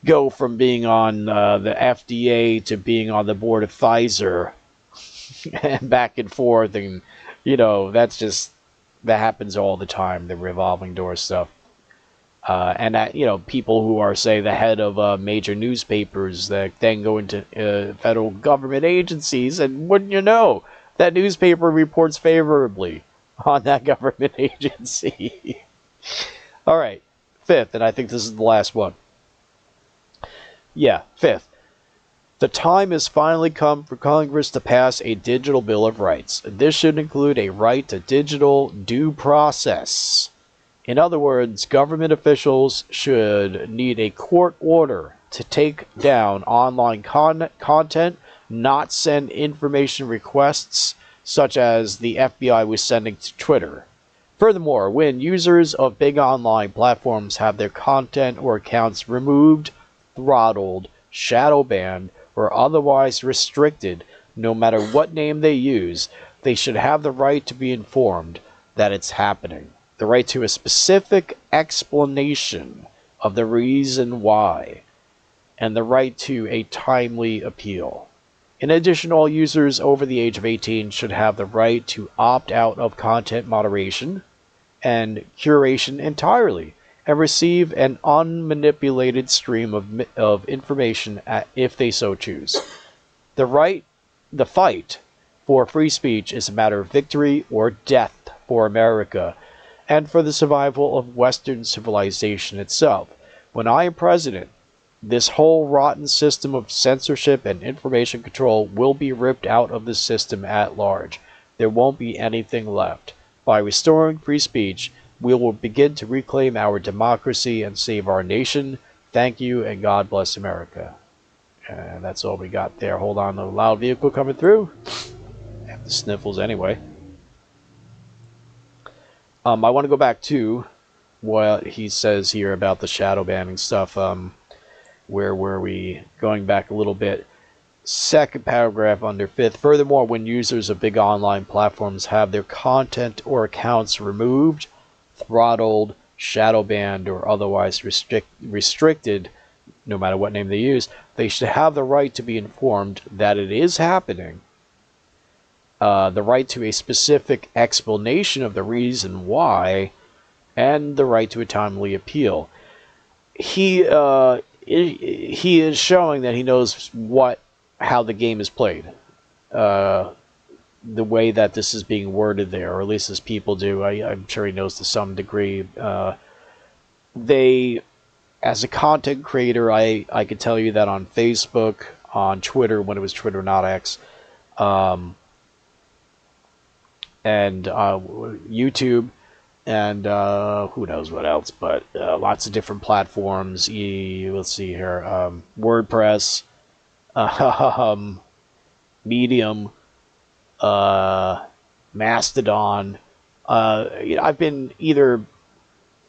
go from being on the FDA to being on the board of Pfizer and back and forth, and that happens all the time, the revolving door stuff. And that, people who are, say, the head of major newspapers that then go into federal government agencies, and wouldn't you know, that newspaper reports favorably on that government agency. All right, fifth, and I think this is the last one. Yeah, fifth. The time has finally come for Congress to pass a digital Bill of Rights. This should include a right to digital due process. In other words, government officials should need a court order to take down online content, not send information requests such as the FBI was sending to Twitter. Furthermore, when users of big online platforms have their content or accounts removed, throttled, shadow banned, or otherwise restricted, no matter what name they use, they should have the right to be informed that it's happening. The right to a specific explanation of the reason why, and the right to a timely appeal. In addition, all users over the age of 18 should have the right to opt out of content moderation and curation entirely, and receive an unmanipulated stream of information if they so choose. The fight for free speech is a matter of victory or death for America, and for the survival of Western civilization itself. When I am president, this whole rotten system of censorship and information control will be ripped out of the system at large. There won't be anything left. By restoring free speech, we will begin to reclaim our democracy and save our nation. Thank you, and God bless America. And that's all we got there. Hold on, the loud vehicle coming through. I have the sniffles anyway. I want to go back to what he says here about the shadow banning stuff. Where were we? Going back a little bit. Second paragraph under fifth. Furthermore, when users of big online platforms have their content or accounts removed, throttled, shadow banned, or otherwise restricted, no matter what name they use, they should have the right to be informed that it is happening. The right to a specific explanation of the reason why, and the right to a timely appeal. He is showing that he knows how the game is played. The way that this is being worded there, or at least as people do. I'm sure he knows to some degree. As a content creator, I could tell you that on Facebook, on Twitter, when it was Twitter, not X, and YouTube, and who knows what else, but lots of different platforms. Let's see here, WordPress, Medium, Mastodon. I've been either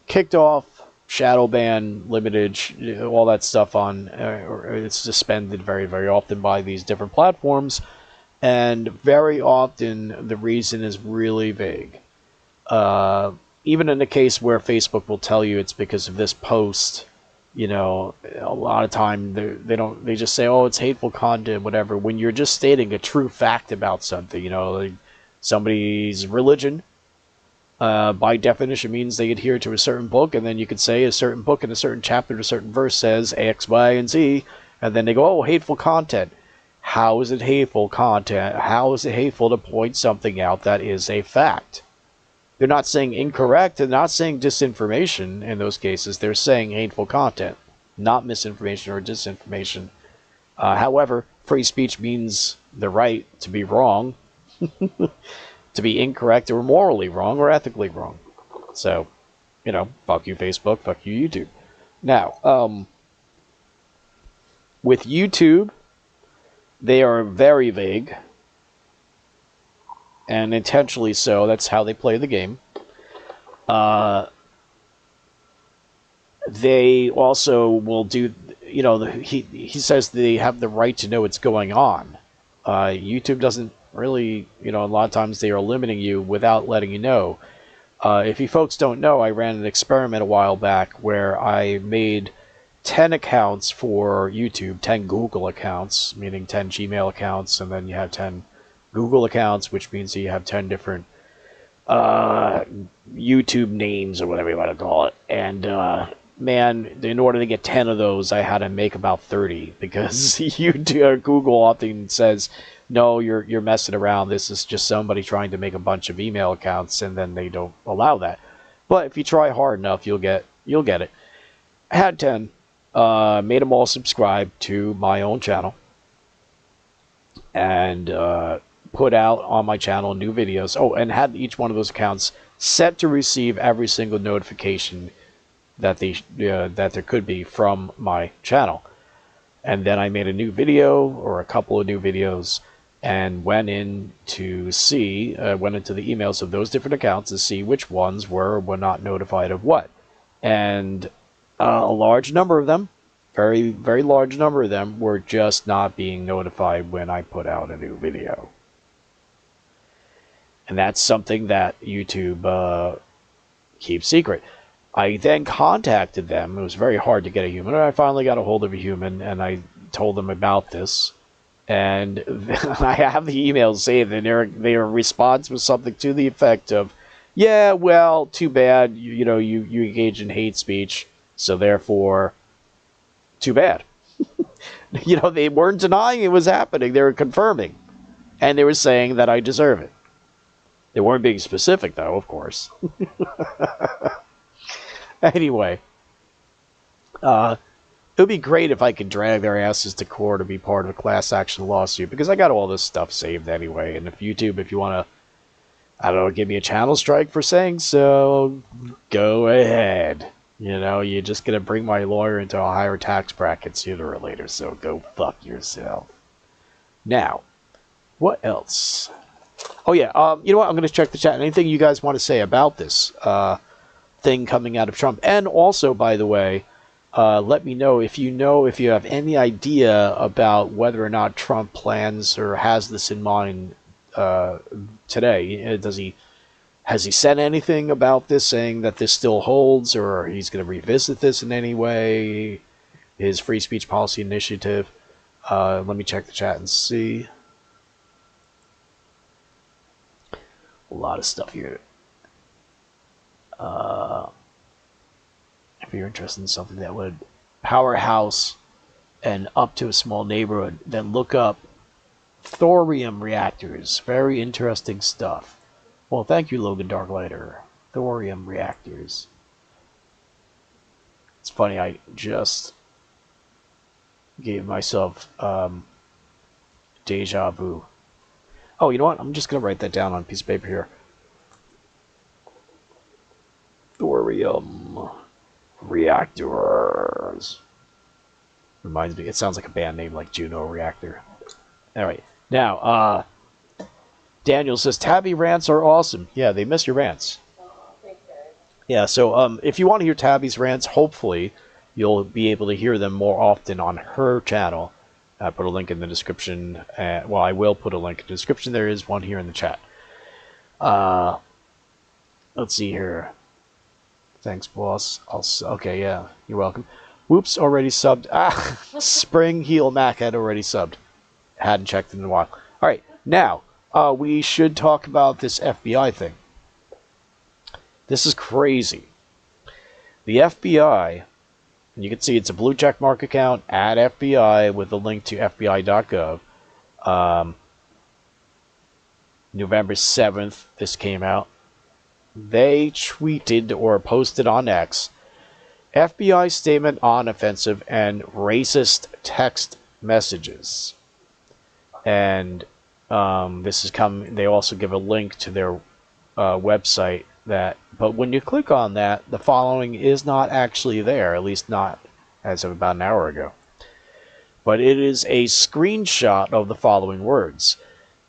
kicked off, shadow ban, limited, all that stuff on, or it's suspended very, very often by these different platforms, and very often the reason is really vague. Even in the case where Facebook will tell you it's because of this post, a lot of time they just say, oh, it's hateful content, whatever, when you're just stating a true fact about something. Like somebody's religion, by definition, means they adhere to a certain book, and then you could say a certain book in a certain chapter, a certain verse says X, Y, and Z, and then they go, oh, hateful content. How is it hateful content? How is it hateful to point something out that is a fact? They're not saying incorrect, they're not saying disinformation in those cases. They're saying hateful content, not misinformation or disinformation. However, free speech means the right to be wrong, to be incorrect or morally wrong or ethically wrong. So, fuck you Facebook, fuck you YouTube. Now, with YouTube, they are very vague. And intentionally so. That's how they play the game. They also will do, he says they have the right to know what's going on. YouTube doesn't really, a lot of times they are limiting you without letting you know. If you folks don't know, I ran an experiment a while back where I made 10 accounts for YouTube, 10 Google accounts, meaning 10 Gmail accounts, and then you have 10 Google accounts, which means you have 10 different YouTube names or whatever you want to call it. And man, in order to get 10 of those, I had to make about 30 because Google often says, no, you're messing around. This is just somebody trying to make a bunch of email accounts, and then they don't allow that. But if you try hard enough, you'll get it. I had 10, made them all subscribe to my own channel, and put out on my channel new videos. Oh, and had each one of those accounts set to receive every single notification that that there could be from my channel. And then I made a new video, or a couple of new videos, and went into the emails of those different accounts to see which ones were not notified of what. And a large number of them, very, very large number of them were just not being notified when I put out a new video. And that's something that YouTube keeps secret. I then contacted them. It was very hard to get a human. I finally got a hold of a human, and I told them about this. And I have the emails saying that their response was something to the effect of, yeah, well, too bad, you engage in hate speech, so therefore, too bad. They weren't denying it was happening. They were confirming. And they were saying that I deserve it. They weren't being specific, though, of course. Anyway, it would be great if I could drag their asses to court or be part of a class action lawsuit, because I got all this stuff saved anyway. And if YouTube, if you want to, I don't know, give me a channel strike for saying so, go ahead. You're just going to bring my lawyer into a higher tax bracket sooner or later, so go fuck yourself. Now, what else? Oh yeah, you know what? I'm going to check the chat. Anything you guys want to say about this thing coming out of Trump? And also, by the way, let me know if you have any idea about whether or not Trump plans or has this in mind today. Has he said anything about this, saying that this still holds, or he's going to revisit this in any way? His free speech policy initiative. Let me check the chat and see. A lot of stuff here. If you're interested in something that would powerhouse and up to a small neighborhood, then look up thorium reactors. Very interesting stuff. Well, thank you, Logan Darklighter. Thorium reactors. It's funny, I just gave myself deja vu. Oh, you know what? I'm just going to write that down on a piece of paper here. Thorium reactors. Reminds me, it sounds like a band name like Juno Reactor. Alright, now, Daniel says, Tabby rants are awesome. Yeah, they miss your rants. Yeah, so if you want to hear Tabby's rants, hopefully you'll be able to hear them more often on her channel. I put a link in the description. Well, I will put a link in the description. There is one here in the chat. Let's see here. Thanks, boss. Okay, yeah, you're welcome. Whoops, already subbed. Spring Heel Mac had already subbed. Hadn't checked in a while. All right, now we should talk about this FBI thing. This is crazy. The FBI. And you can see it's a blue checkmark account at FBI with a link to FBI.gov. November 7th, this came out. They tweeted or posted on X, FBI statement on offensive and racist text messages. And this is coming. They also give a link to their website. But when you click on that, the following is not actually there, at least not as of about an hour ago. But it is a screenshot of the following words.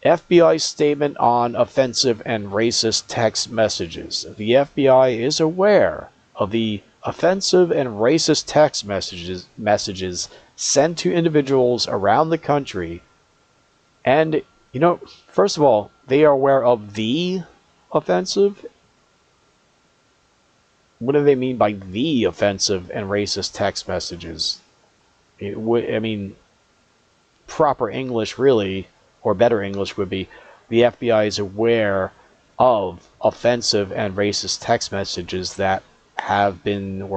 FBI statement on offensive and racist text messages. The FBI is aware of the offensive and racist text messages sent to individuals around the country. And, first of all, they are aware of the offensive. What do they mean by the offensive and racist text messages? Proper English really, or better English would be, the FBI is aware of offensive and racist text messages that have been that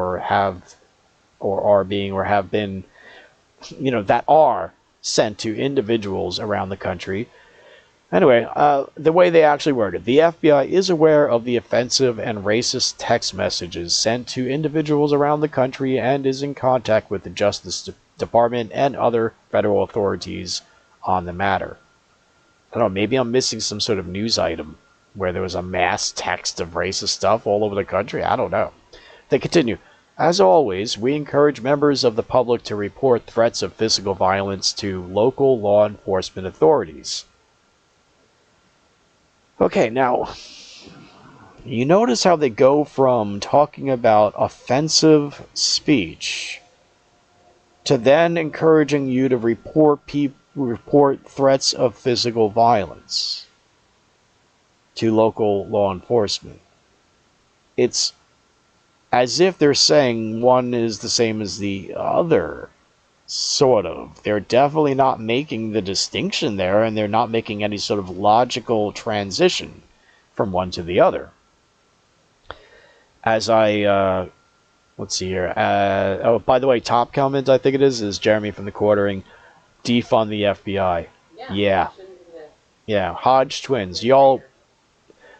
are sent to individuals around the country. Anyway, the way they actually worded, the FBI is aware of the offensive and racist text messages sent to individuals around the country and is in contact with the Justice Department and other federal authorities on the matter. I don't know, maybe I'm missing some sort of news item where there was a mass text of racist stuff all over the country. I don't know. They continue. As always, we encourage members of the public to report threats of physical violence to local law enforcement authorities. Okay, now, you notice how they go from talking about offensive speech to then encouraging you to report threats of physical violence to local law enforcement. It's as if they're saying one is the same as the other, sort of. They're definitely not making the distinction there, and they're not making any sort of logical transition from one to the other. As I, let's see here. Oh, by the way, top comment, I think it is Jeremy from the Quartering. Defund the FBI. Yeah. Hodge twins.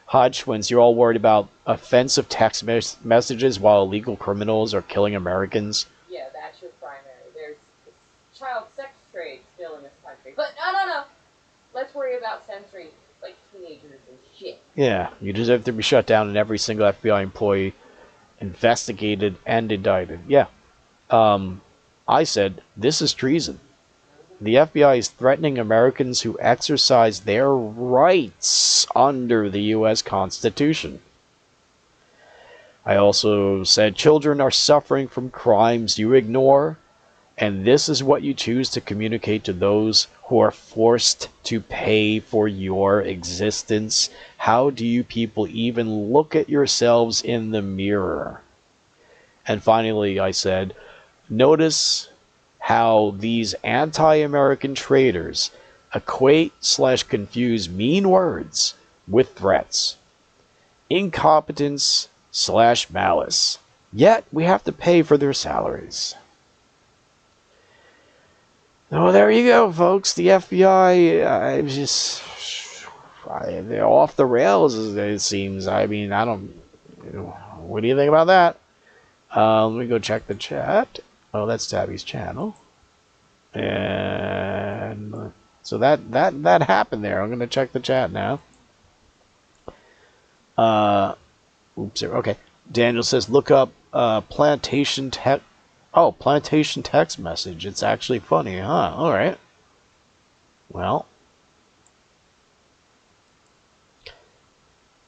Hodge twins, you're all worried about offensive text messages while illegal criminals are killing Americans. Yeah, that's your primary. There's child sex trade still in this country. But no. Let's worry about censoring, like, teenagers and shit. Yeah, you deserve to be shut down and every single FBI employee investigated and indicted. Yeah. I said, this is treason. The FBI is threatening Americans who exercise their rights under the U.S. Constitution. I also said children are suffering from crimes you ignore, and this is what you choose to communicate to those who are forced to pay for your existence. How do you people even look at yourselves in the mirror? And finally, I said, notice how these anti-American traitors equate/confuse mean words with threats. Incompetence/malice. Yet we have to pay for their salaries. Oh, there you go, folks. The FBI, they're off the rails, it seems. I mean, what do you think about that? Let me go check the chat. Oh, that's Tabby's channel. And so that happened there. I'm going to check the chat now. Oops. Okay. Daniel says, look up plantation text. Oh, plantation text message. It's actually funny, huh? All right. Well.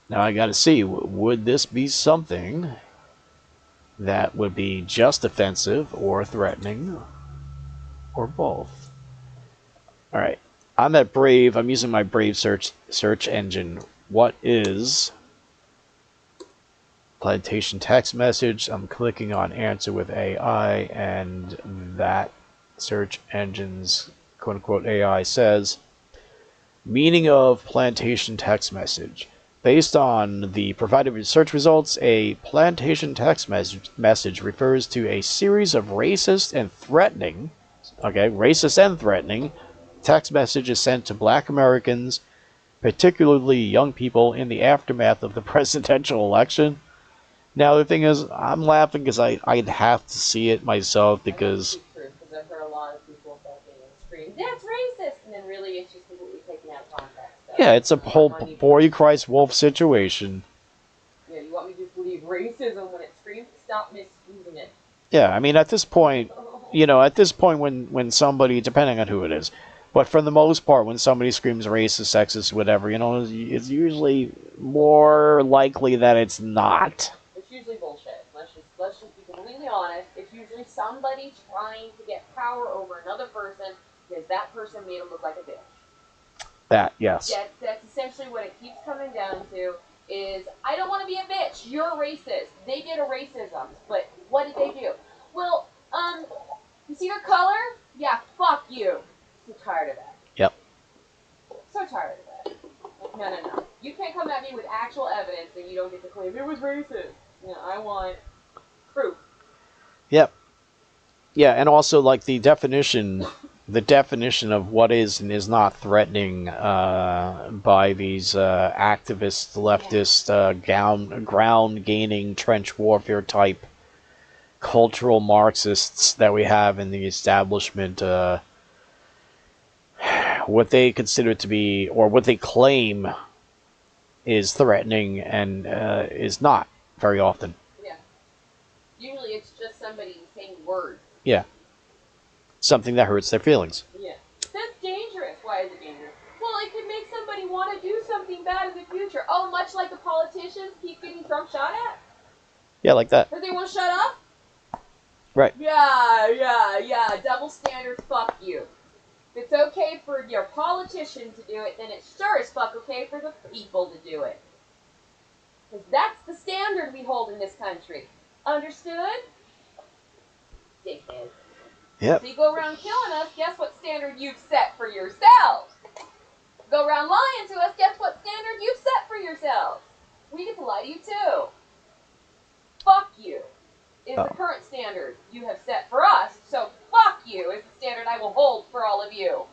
Now I got to see, would this be something that would be just offensive or threatening, or both? All right, I'm at Brave. I'm using my Brave search engine. What is plantation text message? I'm clicking on answer with AI, and that search engine's quote-unquote AI says, meaning of plantation text message. Based on the provided search results, a plantation text message refers to a series of racist and threatening text messages sent to Black Americans, particularly young people, in the aftermath of the presidential election. Now, the thing is, I'm laughing because I'd have to see it myself because... Because I've heard a lot of people fucking scream, that's racist! And then really it's just completely taken out of context. Yeah, it's a whole boy Christ wolf situation. Yeah, you want me to believe racism when it screams? Stop misusing it. Yeah, I mean, at this point, when somebody, depending on who it is, but for the most part, when somebody screams racist, sexist, whatever, it's usually more likely that it's not. It's usually bullshit. Let's just be completely honest. It's usually somebody trying to get power over another person because that person made them look like a bitch. That, yes. That's essentially what it keeps coming down to, is, I don't want to be a bitch, you're racist. They did a racism, but what did they do? Well, you see their color? Yeah, fuck you. So tired of that. Yep. So tired of that. No. You can't come at me with actual evidence and you don't get to claim it was racist. I want proof. Yep. Yeah, and also, like, the definition of what is and is not threatening by these activist, leftist, ground-gaining, trench warfare type cultural Marxists that we have in the establishment, what they consider to be, or what they claim is threatening and is not very often. Yeah. Usually it's just somebody saying words. Yeah. Something that hurts their feelings. Yeah. That's dangerous. Why is it dangerous? Well, it could make somebody want to do something bad in the future. Oh, much like the politicians keep getting Trump shot at? Yeah, like that. Or they won't shut up? Right. Yeah. Double standards, fuck you. If it's okay for your politician to do it, then it's sure as fuck okay for the people to do it. Because that's the standard we hold in this country. Understood? Dickhead. Yep. So you go around killing us, guess what standard you've set for yourselves? Go around lying to us, guess what standard you've set for yourselves? We get to lie to you too. Fuck you is the current standard you have set for us, so fuck you is the standard I will hold for all of you.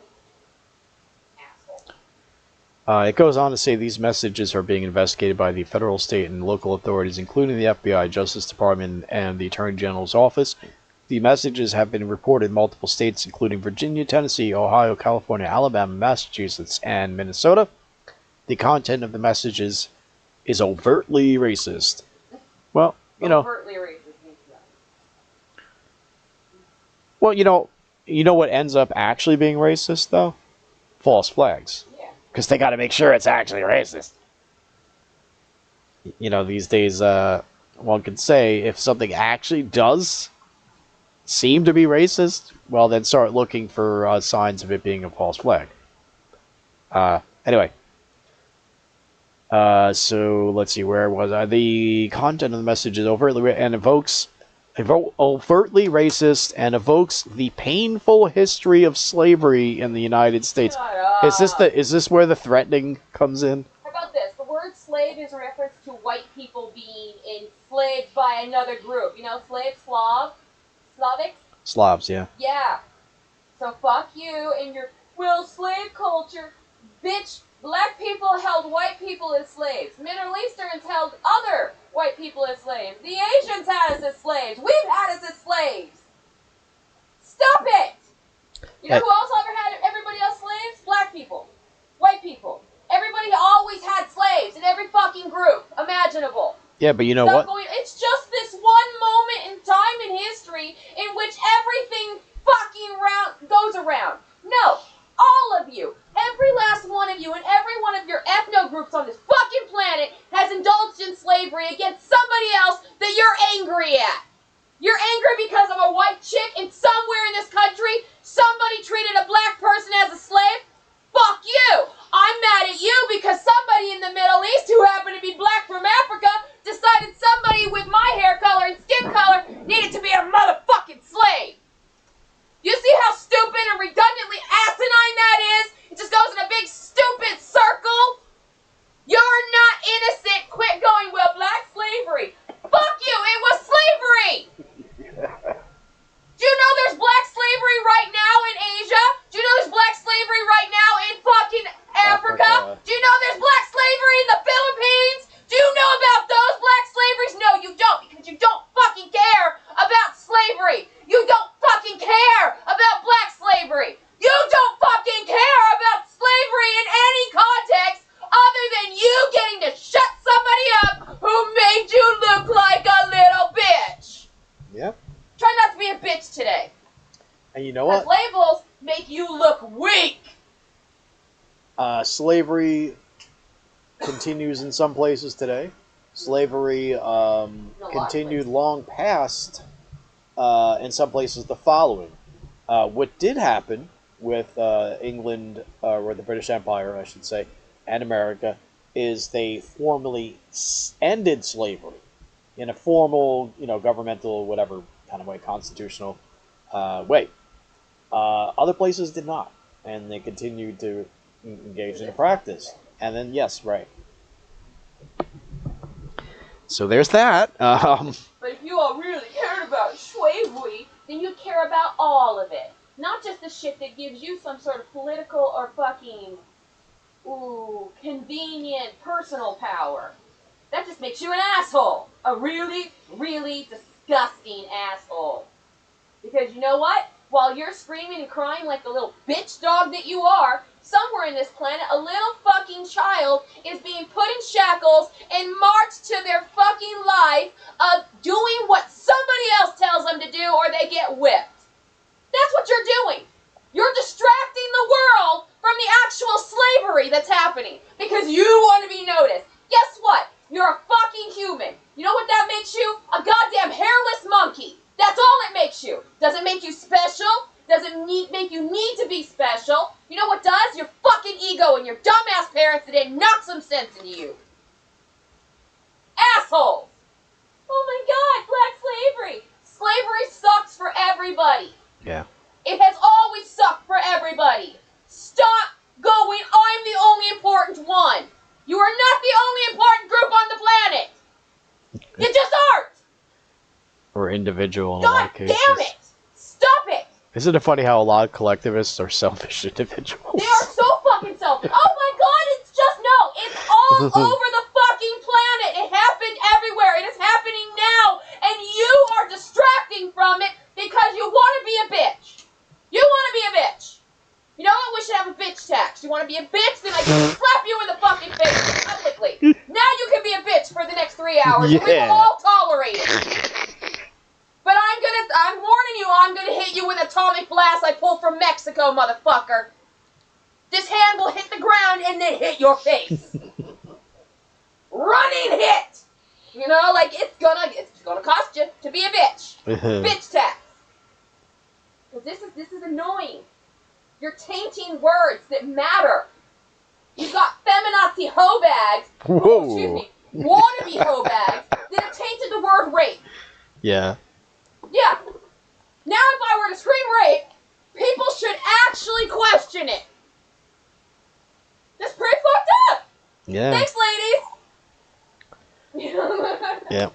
Asshole. It goes on to say these messages are being investigated by the federal, state, and local authorities, including the FBI, Justice Department, and the Attorney General's office. The messages have been reported in multiple states, including Virginia, Tennessee, Ohio, California, Alabama, Massachusetts, and Minnesota. The content of the messages is overtly racist. Well, overtly racist means that. Well, you know what ends up actually being racist, though? False flags. Yeah. Because they got to make sure it's actually racist. These days, one could say if something actually does seem to be racist, well, then start looking for signs of it being a false flag. Anyway. So let's see, where was I? The content of the message is overtly racist and evokes the painful history of slavery in the United States. Is this where the threatening comes in? How about this? The word slave is a reference to white people being enslaved by another group. You know, Slavics? Slavs, yeah. Yeah. So fuck you and your, slave culture. Bitch, black people held white people as slaves. Middle Easterns held other white people as slaves. The Asians had us as slaves. We've had us as slaves. Stop it! You know who else ever had everybody else slaves? Black people. White people. Everybody always had slaves in every fucking group imaginable. Yeah, but you know what? It's just this one moment in time in history in which everything fucking goes around. No, all of you, every last one of you, and every one of your ethno groups on this fucking planet has indulged in slavery against somebody else that you're angry at. You're angry because of a white chick and somewhere in this country somebody treated a black person as a slave? Fuck you! I'm mad at you because somebody in the Middle East who happened to be black from Africa decided somebody with my hair color and skin color needed to be a motherfucking slave. You see how stupid and redundantly asinine that is? It just goes in a big stupid circle. You're not innocent. Quit going, well, black slavery. Fuck you, it was slavery. Do you know there's black slavery right now in Asia? Do you know there's black slavery right now in fucking Africa? Do you know there's black slavery in the Philippines? Do you know about those black slaveries? No, you don't, because you don't fucking care about slavery. You don't fucking care about black slavery. You don't fucking care about slavery in any context other than you getting to shut somebody up who made you look like a little bitch. Yep. Try not to be a bitch today. And you know what? Because labels make you look weak. Slavery continues in some places today. Slavery continued long past, in some places, the following. What did happen with England, or the British Empire, I should say, and America, is they formally ended slavery in a formal, governmental, whatever kind of way, constitutional way. Other places did not, and they continued to engage in the practice. And then, yes, right. So there's that. But if you all really cared about slavery, then you care about all of it. Not just the shit that gives you some sort of political or fucking, convenient personal power. That just makes you an asshole. A really, really disgusting asshole. Because you know what? While you're screaming and crying like the little bitch dog that you are, somewhere in this planet, a little fucking child is being put in shackles and marched to their fucking life of doing what somebody else tells them to do or they get whipped. That's what you're doing. You're distracting the world from the actual slavery that's happening because you want to be noticed. Guess what? You're a fucking human. You know what that makes you? A goddamn hairless monkey. That's all it makes more individual in a lot God of cases. damn it! Stop it! Isn't it funny how a lot of collectivists are selfish individuals? They are so fucking selfish. Oh my god, it's just no. It's all over the fucking planet. It happened everywhere. It is happening now. And you are distracting from it because you want to be a bitch. You want to be a bitch. You know what? We should have a bitch tax. You want to be a bitch? Then I can slap you in the fucking face publicly. Now you can be a bitch for the next 3 hours. And we will all tolerate it. But I'm warning you, I'm gonna hit you with atomic blast I pulled from Mexico, motherfucker. This hand will hit the ground and then hit your face. Running hit! You know, like, it's gonna cost you to be a bitch. Bitch tax. Because this is annoying. You're tainting words that matter. You've got feminazi hoe bags, excuse me, wannabe hoe bags, that have tainted the word rape. Yeah. Yeah. Now if I were to scream rape, people should actually question it. That's pretty fucked up. Yeah. Thanks, ladies. Yeah.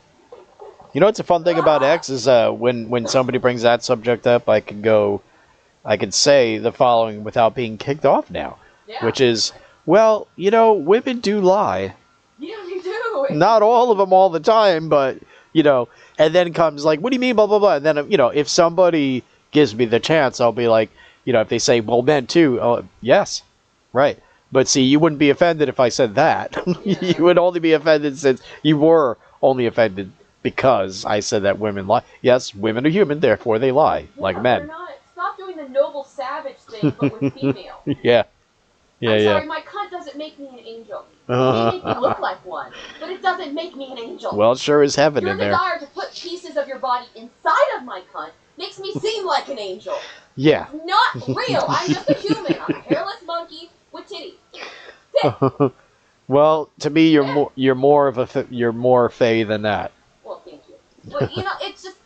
You know what's a fun thing about X is when somebody brings that subject up, I could say the following without being kicked off now, Yeah. which is, well, you know, women do lie. Yeah, you do. Not all of them all the time, but, you know, and then comes like, what do you mean, blah, blah, blah. And then, you know, if somebody gives me the chance, I'll be like, you know, if they say, well, men too, yes, right. But see, you wouldn't be offended if I said that. Yeah. You would only be offended since you were only offended because I said that women lie. Yes, women are human, therefore they lie, Yeah, like men. they're not. Stop doing the noble savage thing, but with female. Yeah. Yeah, I'm yeah. sorry, my cunt doesn't make me an angel. It may make me look like one, but it doesn't make me an angel. Well, it sure is heaven Your in there. desire to put pieces of your body inside of my cunt makes me seem like an angel. Yeah. It's not real. I'm just a human. I'm a hairless monkey with titties. Well, to me, you're more of you're more fey than that. Well, thank you. But, you know, it's just,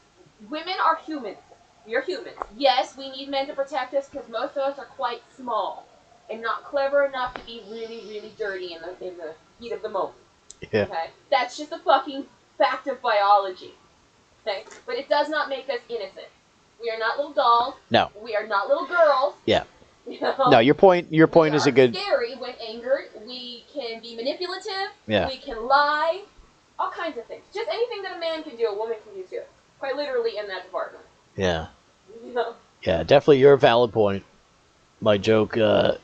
women are humans. We are humans. Yes, we need men to protect us because most of us are quite small and not clever enough to be really, really dirty in the heat of the moment. Yeah. Okay? That's just a fucking fact of biology. Okay? But it does not make us innocent. We are not little dolls. No. We are not little girls. Yeah. You know? No, your point We is are a good. scary when angered. We can be manipulative. Yeah. We can lie. All kinds of things. Just anything that a man can do, a woman can do too. Quite literally in that department. Yeah. You know? Yeah, definitely your valid point. My joke. That's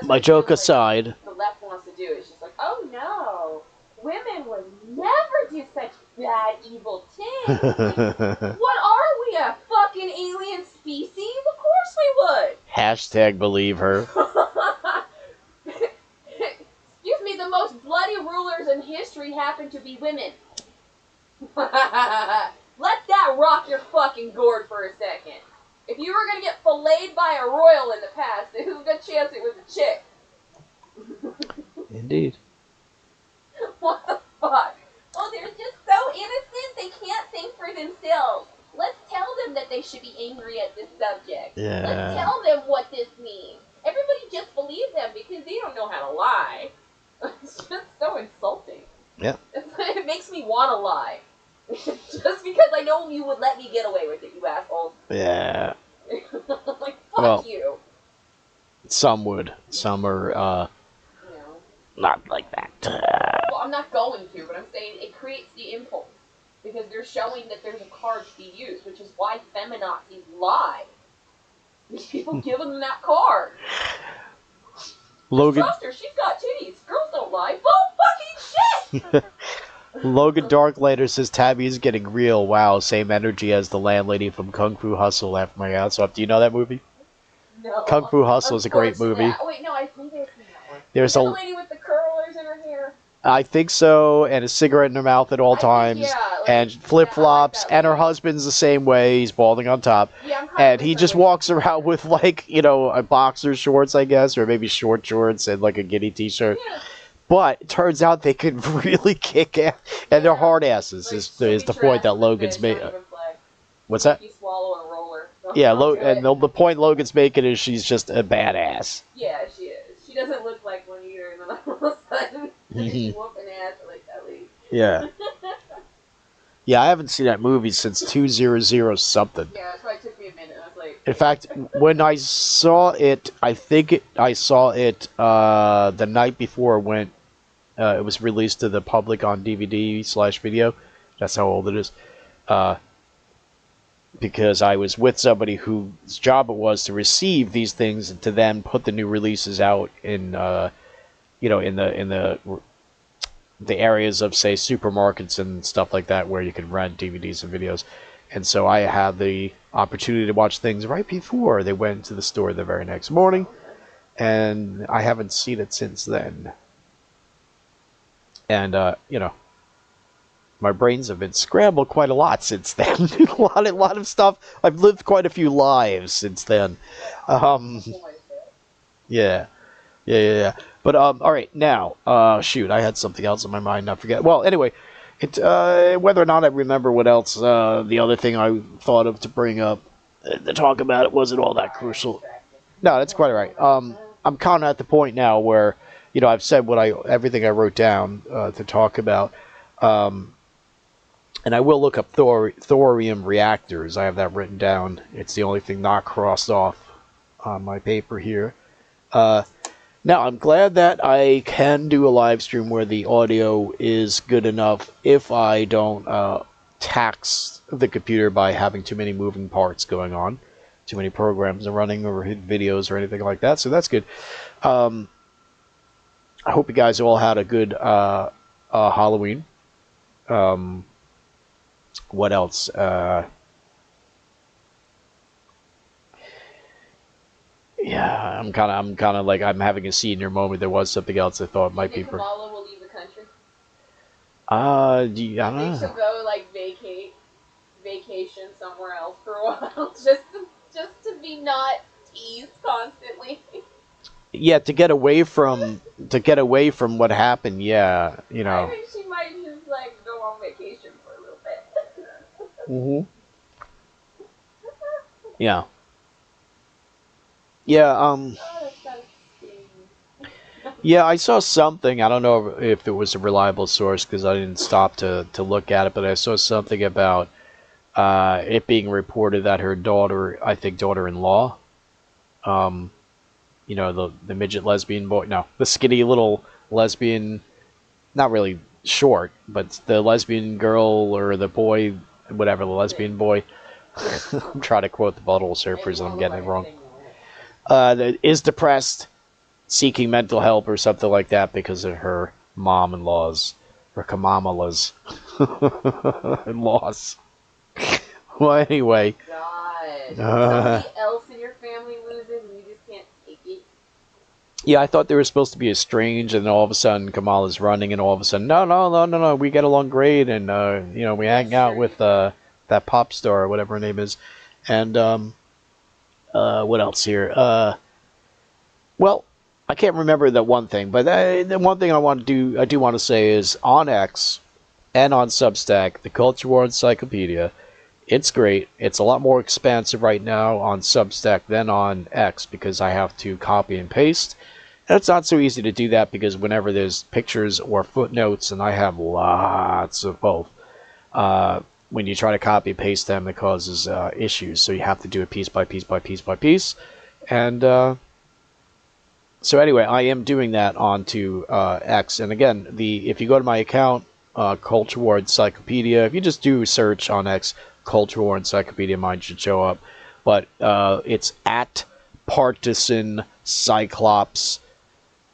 My what it joke feels like aside. the left wants to do. It's just like, oh no, women would never do such bad, evil things. What are we, a fucking alien species? Of course we would. Hashtag believe her. Excuse me, the most bloody rulers in history happen to be women. Let that rock your fucking gourd for a second. If you were gonna get filleted by a royal in the past, there's a good chance it was a chick. Indeed. What the fuck? Oh, they're just so innocent, they can't think for themselves. Let's tell them that they should be angry at this subject. Yeah. Let's tell them what this means. Everybody just believe them because they don't know how to lie. It's just so insulting. Yeah. It makes me want to lie. Just because I know you would let me get away with it, you assholes. Yeah. Like, fuck Well, you. Some would. Some are You know. not like that. Well, I'm not going to, but I'm saying it creates the impulse. Because they're showing that there's a card to be used, which is why feminazis lie. These people give them that card. Logan Trust her, she's got titties. Girls don't lie. Bull fucking shit! Logan Dark later says Tabby's getting real. Wow, same energy as the landlady from Kung Fu Hustle after my ass up. Do you know that movie? No. Kung Fu Hustle is a great movie. Oh, wait, no, I think I've seen that one. There's Is that a- the lady with the curlers in her hair? I think so, and a cigarette in her mouth at all I think, times, yeah, like, and flip-flops, yeah, I like that and her movie. husband's the same way. He's balding on top. Yeah, I'm And he with her just with- walks around with, like, you know, a boxer shorts, I guess, or maybe short shorts and, like, a giddy t-shirt. Yeah. But it turns out they can really kick ass, and they're hard asses, Like, is she'll the beat your point ass that with a Logan's fish, made. don't even play. What's that? You swallow a roller. Yeah, Don't do and it. the point Logan's making is she's just a badass. Yeah, she is. She doesn't look like one either, and then all of a sudden, she's whooping ass like that lady. Yeah. Yeah, I haven't seen that movie since 2000 something. Yeah, that's why it took me a minute. I was like, In fact, when I saw it, I saw it the night before when it was released to the public on DVD/video. That's how old it is. Uh, because I was with somebody whose job it was to receive these things and to then put the new releases out in, in the areas of, say, supermarkets and stuff like that where you can rent DVDs and videos. And so I had the opportunity to watch things right before they went to the store the very next morning, and I haven't seen it since then. And, my brains have been scrambled quite a lot since then. a lot of stuff. I've lived quite a few lives since then. Yeah. Yeah. But all right, now, shoot, I had something else in my mind. I forget. Well, anyway, whether or not I remember what else, the other thing I thought of to bring up to talk about it wasn't all that crucial. No, that's quite all right. I'm kind of at the point now where, I've said everything I wrote down to talk about. And I will look up thorium reactors. I have that written down. It's the only thing not crossed off on my paper here. Now, I'm glad that I can do a live stream where the audio is good enough if I don't tax the computer by having too many moving parts going on, too many programs running or videos or anything like that. So that's good. I hope you guys all had a good Halloween. What else? Yeah, I'm kind of like I'm having a senior moment. There was something else I thought might be. Kamala will leave the country. I don't I think she'll go like vacation somewhere else for a while, just to be not teased constantly. Yeah, to get away from what happened. Yeah, I think she might just like go on vacation for a little bit. Yeah. Yeah. Yeah, I saw something. I don't know if it was a reliable source because I didn't stop to look at it, but I saw something about it being reported that her daughter-in-law, the midget lesbian boy, no, the skinny little lesbian, not really short, but the lesbian girl or the boy, whatever, the lesbian boy. I'm trying to quote the bottle surfers and I'm getting it wrong. Is depressed, seeking mental help or something like that because of her mom-in-laws, her kamamalas in-laws. Well, anyway. God. Somebody else in your family loses and you just can't take it. Yeah, I thought they were supposed to be estranged, and all of a sudden Kamala's running, and all of a sudden, no, we get along great, and we hang out with that pop star or whatever her name is, and what else here? Well, I can't remember that one thing, but the one thing I do want to say is on X and on Substack, the Culture War Encyclopedia. It's great. It's a lot more expansive right now on Substack than on X because I have to copy and paste. And it's not so easy to do that because whenever there's pictures or footnotes, and I have lots of both, when you try to copy and paste them, it causes issues. So you have to do it piece by piece by piece by piece. And so anyway, I am doing that onto X. And again, if you go to my account, Culture War Encyclopedia, if you just do search on X, Culture War Encyclopedia, mine should show up. But it's at Partisan Cyclops.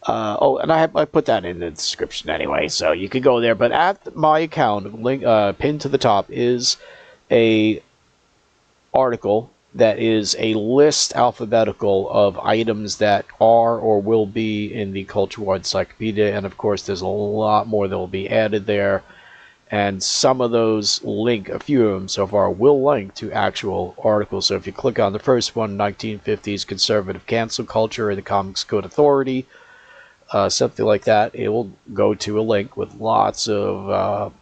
And I put that in the description anyway, so you could go there. But at my account, link pinned to the top is a article that is a list alphabetical of items that are or will be in the Culture War Encyclopedia, and of course there's a lot more that will be added there. And some of those a few of them so far will link to actual articles. So if you click on the first one, 1950s Conservative Cancel Culture and the Comics Code Authority, something like that, it will go to a link with lots of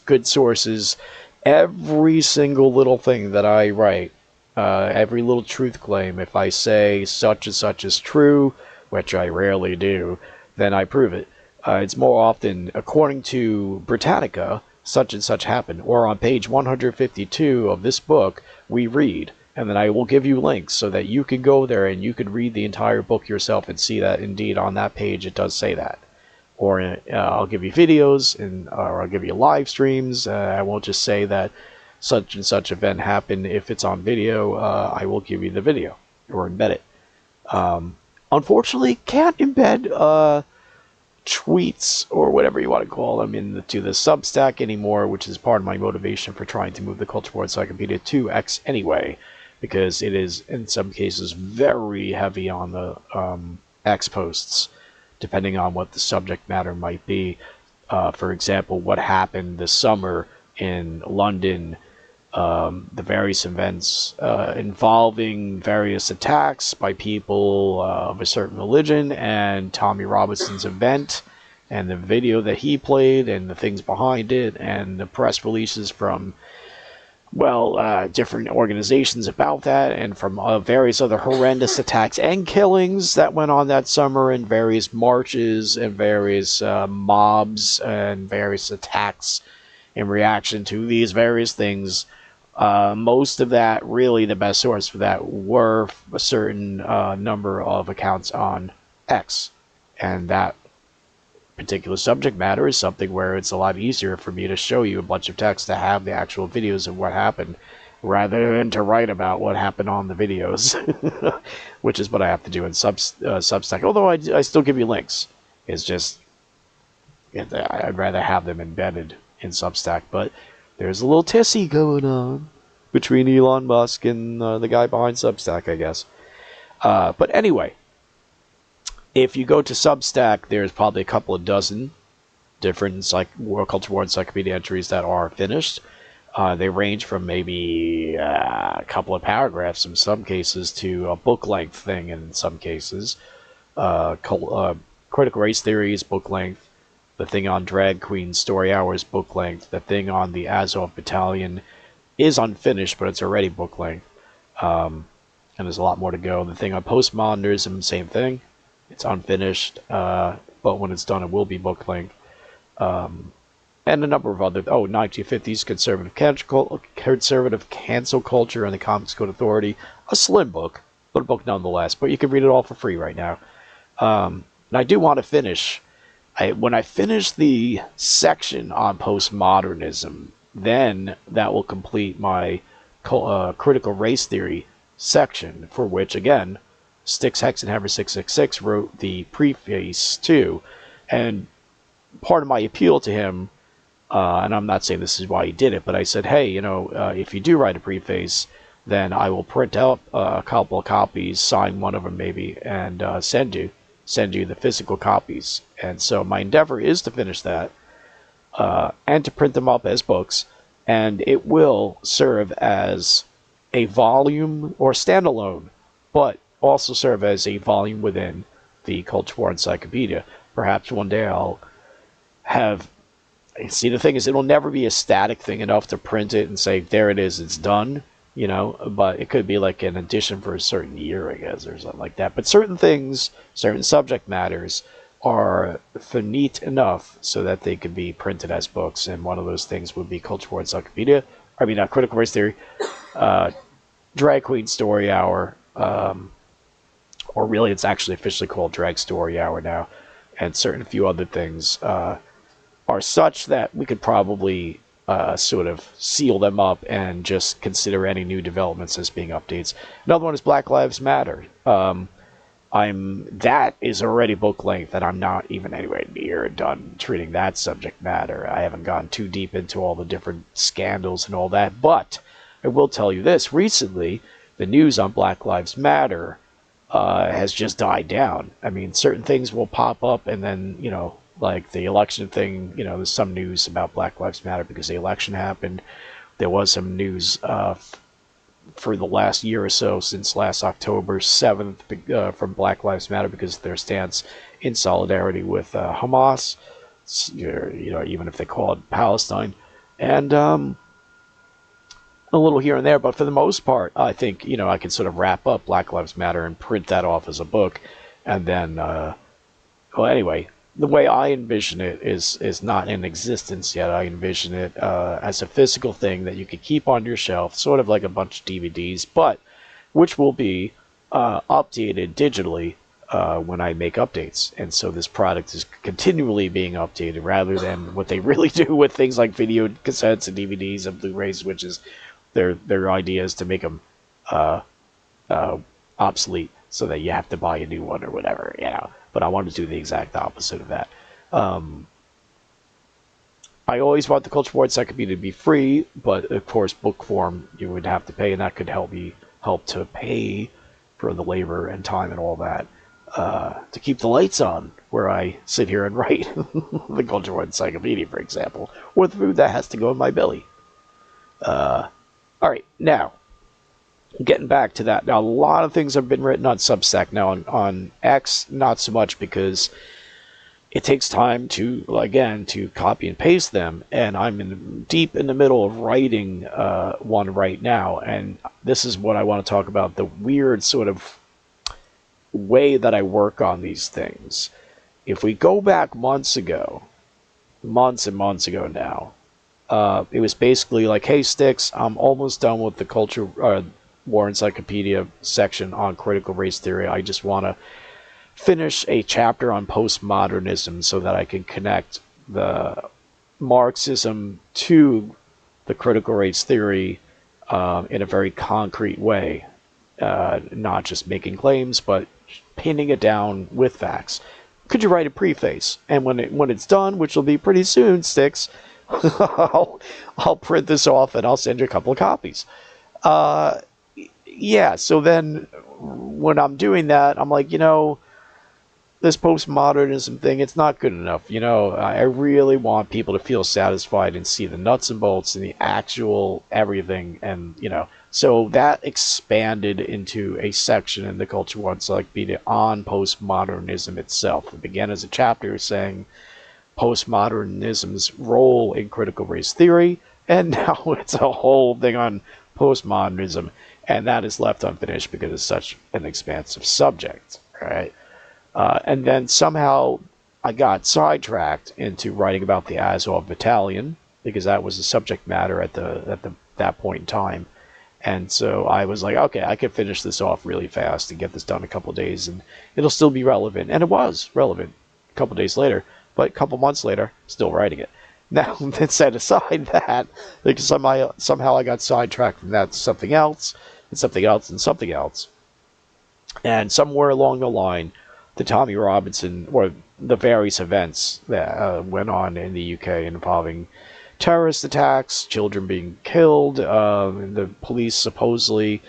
good sources. Every single little thing that I write, every little truth claim, if I say such and such is true, which I rarely do, then I prove it. It's more often, according to Britannica, such and such happened. Or on page 152 of this book, we read, and then I will give you links so that you can go there and you can read the entire book yourself and see that indeed on that page it does say that. Or I'll give you videos, or I'll give you live streams. I won't just say that such and such event happened. If it's on video, I will give you the video or embed it. Unfortunately, can't embed tweets or whatever you want to call them into the Substack anymore, which is part of my motivation for trying to move the Culture War Encyclopedia to X anyway, because it is in some cases very heavy on the X posts, depending on what the subject matter might be. For example, what happened this summer in London, the various events involving various attacks by people of a certain religion, and Tommy Robinson's event, and the video that he played, and the things behind it, and the press releases from, well, different organizations about that, and from various other horrendous attacks and killings that went on that summer, and various marches, and various mobs, and various attacks in reaction to these various things. Most of that, really the best source for that, were a certain number of accounts on X. And that particular subject matter is something where it's a lot easier for me to show you a bunch of text to have the actual videos of what happened, rather than to write about what happened on the videos, which is what I have to do in Substack. Although I still give you links. It's just, I'd rather have them embedded in Substack. But there's a little tissy going on between Elon Musk and the guy behind Substack, I guess. But anyway, if you go to Substack, there's probably a couple of dozen different World Culture War Encyclopedia entries that are finished. They range from maybe a couple of paragraphs in some cases to a book-length thing in some cases. Critical Race Theory is book-length. The thing on Drag Queen Story Hour is book-length. The thing on the Azov Battalion is unfinished, but it's already book-length. And there's a lot more to go. The thing on postmodernism, same thing. It's unfinished, but when it's done, it will be book-length. And a number of other... 1950s conservative cancel culture and the Comics Code Authority. A slim book, but a book nonetheless. But you can read it all for free right now. And I do want to finish... when I finish the section on postmodernism, then that will complete my critical race theory section, for which, again, Styx Hexenhammer 666 wrote the preface to. And part of my appeal to him, and I'm not saying this is why he did it, but I said, hey, if you do write a preface, then I will print out a couple of copies, sign one of them maybe, and send you the physical copies. And so my endeavor is to finish that and to print them up as books, and it will serve as a volume or standalone, but also serve as a volume within the Culture War Encyclopedia. Perhaps one day I'll have... See, the thing is, it'll never be a static thing enough to print it and say, there it is, it's done. But it could be like an edition for a certain year, I guess, or something like that. But certain things, certain subject matters are finite enough so that they could be printed as books, and one of those things would be Culture War Encyclopedia. Critical Race Theory, Drag Queen Story Hour, or really it's actually officially called Drag Story Hour now, and certain few other things are such that we could probably... sort of seal them up and just consider any new developments as being updates. Another one is Black Lives Matter. That is already book length, and I'm not even anywhere near done treating that subject matter. I haven't gone too deep into all the different scandals and all that, but I will tell you this. Recently, the news on Black Lives Matter has just died down. Certain things will pop up, and then, like the election thing, there's some news about Black Lives Matter because the election happened. There was some news for the last year or so, since last October 7th, from Black Lives Matter because of their stance in solidarity with Hamas, even if they call it Palestine. And a little here and there, but for the most part, I think, I can sort of wrap up Black Lives Matter and print that off as a book. And then, anyway, the way I envision it is not in existence yet. I envision it as a physical thing that you could keep on your shelf, sort of like a bunch of DVDs, but which will be updated digitally when I make updates. And so this product is continually being updated rather than what they really do with things like video cassettes and DVDs and Blu-rays, which is their idea is to make them obsolete so that you have to buy a new one or whatever, you know. But I want to do the exact opposite of that. I always want the Culture War Encyclopedia to be free, but of course, book form you would have to pay, and that could help to pay for the labor and time and all that to keep the lights on where I sit here and write the Culture War Encyclopedia, for example, or the food that has to go in my belly. All right, now. Getting back to that, now a lot of things have been written on Substack. Now on X, not so much because it takes time to, again, to copy and paste them, and I'm deep in the middle of writing one right now, and this is what I want to talk about, the weird sort of way that I work on these things. If we go back months and months ago now, it was basically like, hey, Sticks, I'm almost done with the Culture War Encyclopedia section on critical race theory. I just want to finish a chapter on postmodernism so that I can connect the Marxism to the critical race theory in a very concrete way, not just making claims, but pinning it down with facts. Could you write a preface? And when it's done, which will be pretty soon, Sticks, I'll print this off and I'll send you a couple of copies. Yeah, so then when I'm doing that, I'm like, this postmodernism thing, it's not good enough. I really want people to feel satisfied and see the nuts and bolts and the actual everything. And, so that expanded into a section in the Culture War Encyclopedia on postmodernism itself. It began as a chapter saying postmodernism's role in critical race theory, and now it's a whole thing on postmodernism. And that is left unfinished because it's such an expansive subject, right? And then somehow I got sidetracked into writing about the Azov Battalion because that was the subject matter at that point in time. And so I was like, okay, I can finish this off really fast and get this done in a couple of days, and it'll still be relevant. And it was relevant a couple of days later, but a couple months later, still writing it. Now, then set aside that, because somehow I got sidetracked from that to something else, and something else, and something else. And somewhere along the line, the Tommy Robinson, or the various events that went on in the UK involving terrorist attacks, children being killed, the police supposedly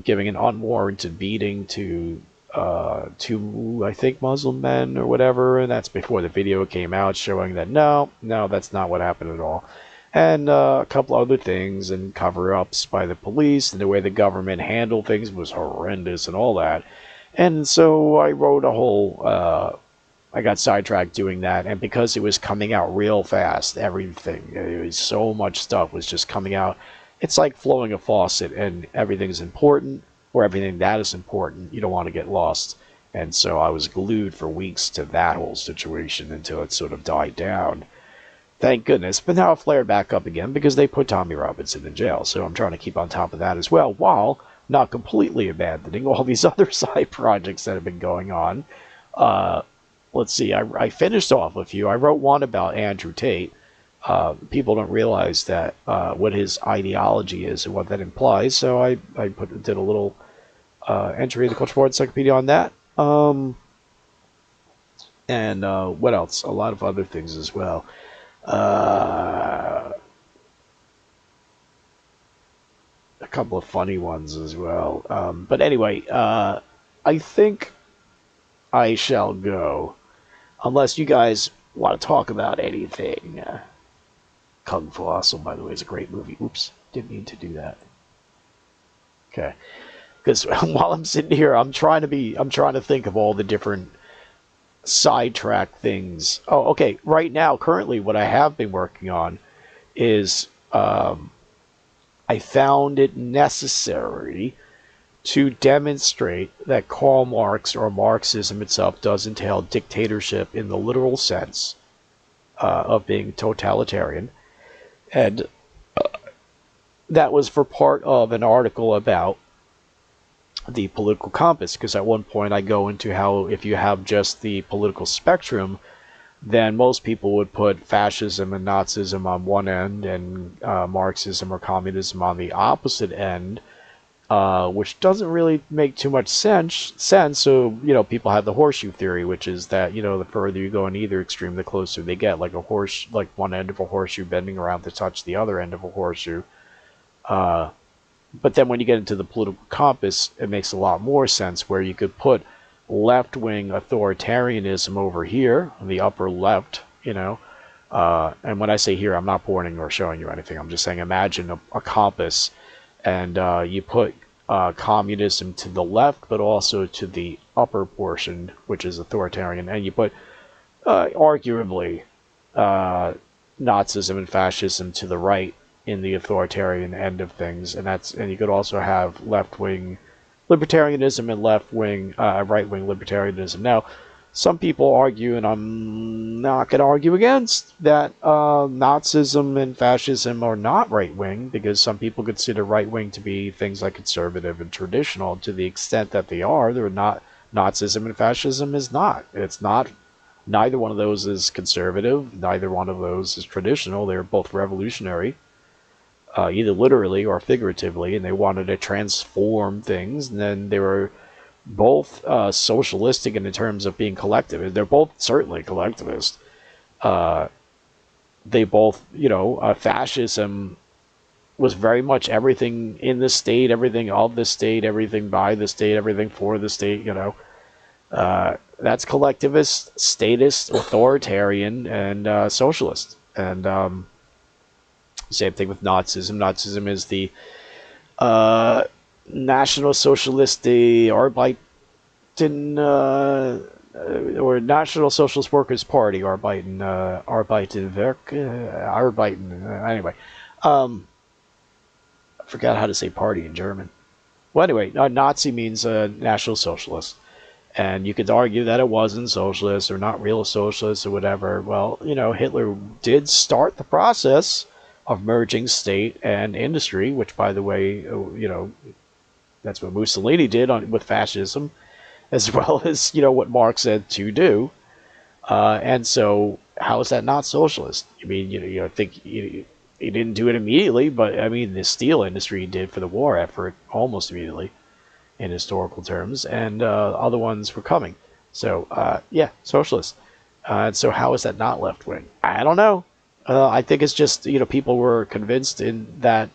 giving an unwarranted beating to I think Muslim men or whatever, and that's before the video came out showing that no, that's not what happened at all. And a couple other things, and cover-ups by the police, and the way the government handled things was horrendous and all that. And so I wrote a whole, I got sidetracked doing that, and because it was coming out real fast, everything, it was so much stuff was just coming out. It's like flowing a faucet, and everything's important, or everything that is important, you don't want to get lost. And so I was glued for weeks to that whole situation until it sort of died down. Thank goodness. But now it flared back up again because they put Tommy Robinson in jail. So I'm trying to keep on top of that as well, while not completely abandoning all these other side projects that have been going on. Let's see, I finished off a few. I wrote one about Andrew Tate. People don't realize that what his ideology is and what that implies. So I did a little entry in the Culture War Encyclopedia on that. And what else? A lot of other things as well. A couple of funny ones as well. But anyway, I think I shall go. Unless you guys want to talk about anything. Kung Fu Hustle, by the way, is a great movie. Oops, didn't mean to do that. Okay. Because while I'm sitting here, I'm trying to think of all the different sidetrack things. Oh, okay. Right now, currently, what I have been working on is I found it necessary to demonstrate that Karl Marx or Marxism itself does entail dictatorship in the literal sense of being totalitarian. And that was for part of an article about the political compass, because at one point I go into how if you have just the political spectrum, then most people would put fascism and Nazism on one end and Marxism or communism on the opposite end, which doesn't really make too much sense. So, people have the horseshoe theory, which is that, the further you go in either extreme, the closer they get, like one end of a horseshoe bending around to touch the other end of a horseshoe. But then when you get into the political compass, it makes a lot more sense, where you could put left-wing authoritarianism over here, on the upper left, and when I say here, I'm not pointing or showing you anything. I'm just saying imagine a compass, and you put communism to the left, but also to the upper portion, which is authoritarian, and you put, arguably, Nazism and fascism to the right in the authoritarian end of things, and you could also have left-wing libertarianism and right-wing libertarianism. Now, some people argue, and I'm not going to argue against, that Nazism and fascism are not right-wing, because some people consider right-wing to be things like conservative and traditional. To the extent that they're not. Nazism and fascism is not. It's not. Neither one of those is conservative. Neither one of those is traditional. They're both revolutionary. Either literally or figuratively, and they wanted to transform things, and then they were both socialistic in terms of being collectivist. They're both certainly collectivist. They both, fascism was very much everything in the state, everything of the state, everything by the state, everything for the state, that's collectivist, statist, authoritarian, and socialist. And same thing with Nazism. Nazism is the National Socialist Arbeiten, or National Socialist Workers Party, Arbeitenwerk, anyway. I forgot how to say party in German. Well, anyway, Nazi means National Socialist. And you could argue that it wasn't socialist or not real socialist or whatever. Well, Hitler did start the process of merging state and industry, which, by the way, that's what Mussolini did with fascism, as well as, what Marx said to do. And so, how is that not socialist? I mean, I think he didn't do it immediately, but I mean, the steel industry did for the war effort almost immediately, in historical terms, and other ones were coming. So, yeah, socialist. And so, how is that not left wing? I don't know. I think it's just, people were convinced in that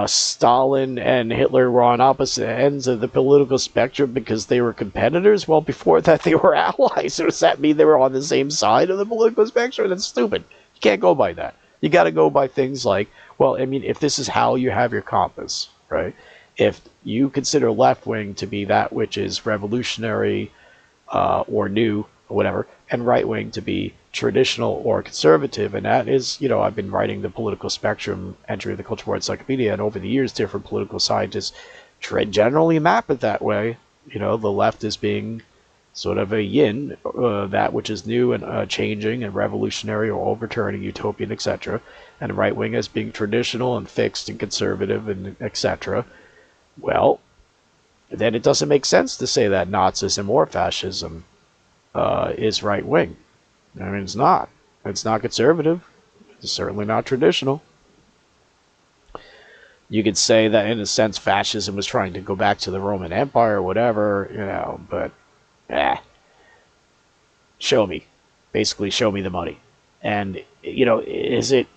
Stalin and Hitler were on opposite ends of the political spectrum because they were competitors. Well, before that, they were allies. So does that mean they were on the same side of the political spectrum? That's stupid. You can't go by that. You got to go by things like, well, I mean, if this is how you have your compass, right? If you consider left wing to be that which is revolutionary or new or whatever, and right wing to be traditional or conservative, and that is, I've been writing the political spectrum entry of the Culture War Encyclopedia, and over the years, different political scientists generally map it that way. The left is being sort of a yin, that which is new and changing and revolutionary or overturning, utopian, etc., and right wing as being traditional and fixed and conservative and etc. Well, then it doesn't make sense to say that Nazism or fascism is right wing. I mean, it's not. It's not conservative. It's certainly not traditional. You could say that, in a sense, fascism was trying to go back to the Roman Empire or whatever, but, show me. Basically, show me the money. And, is it,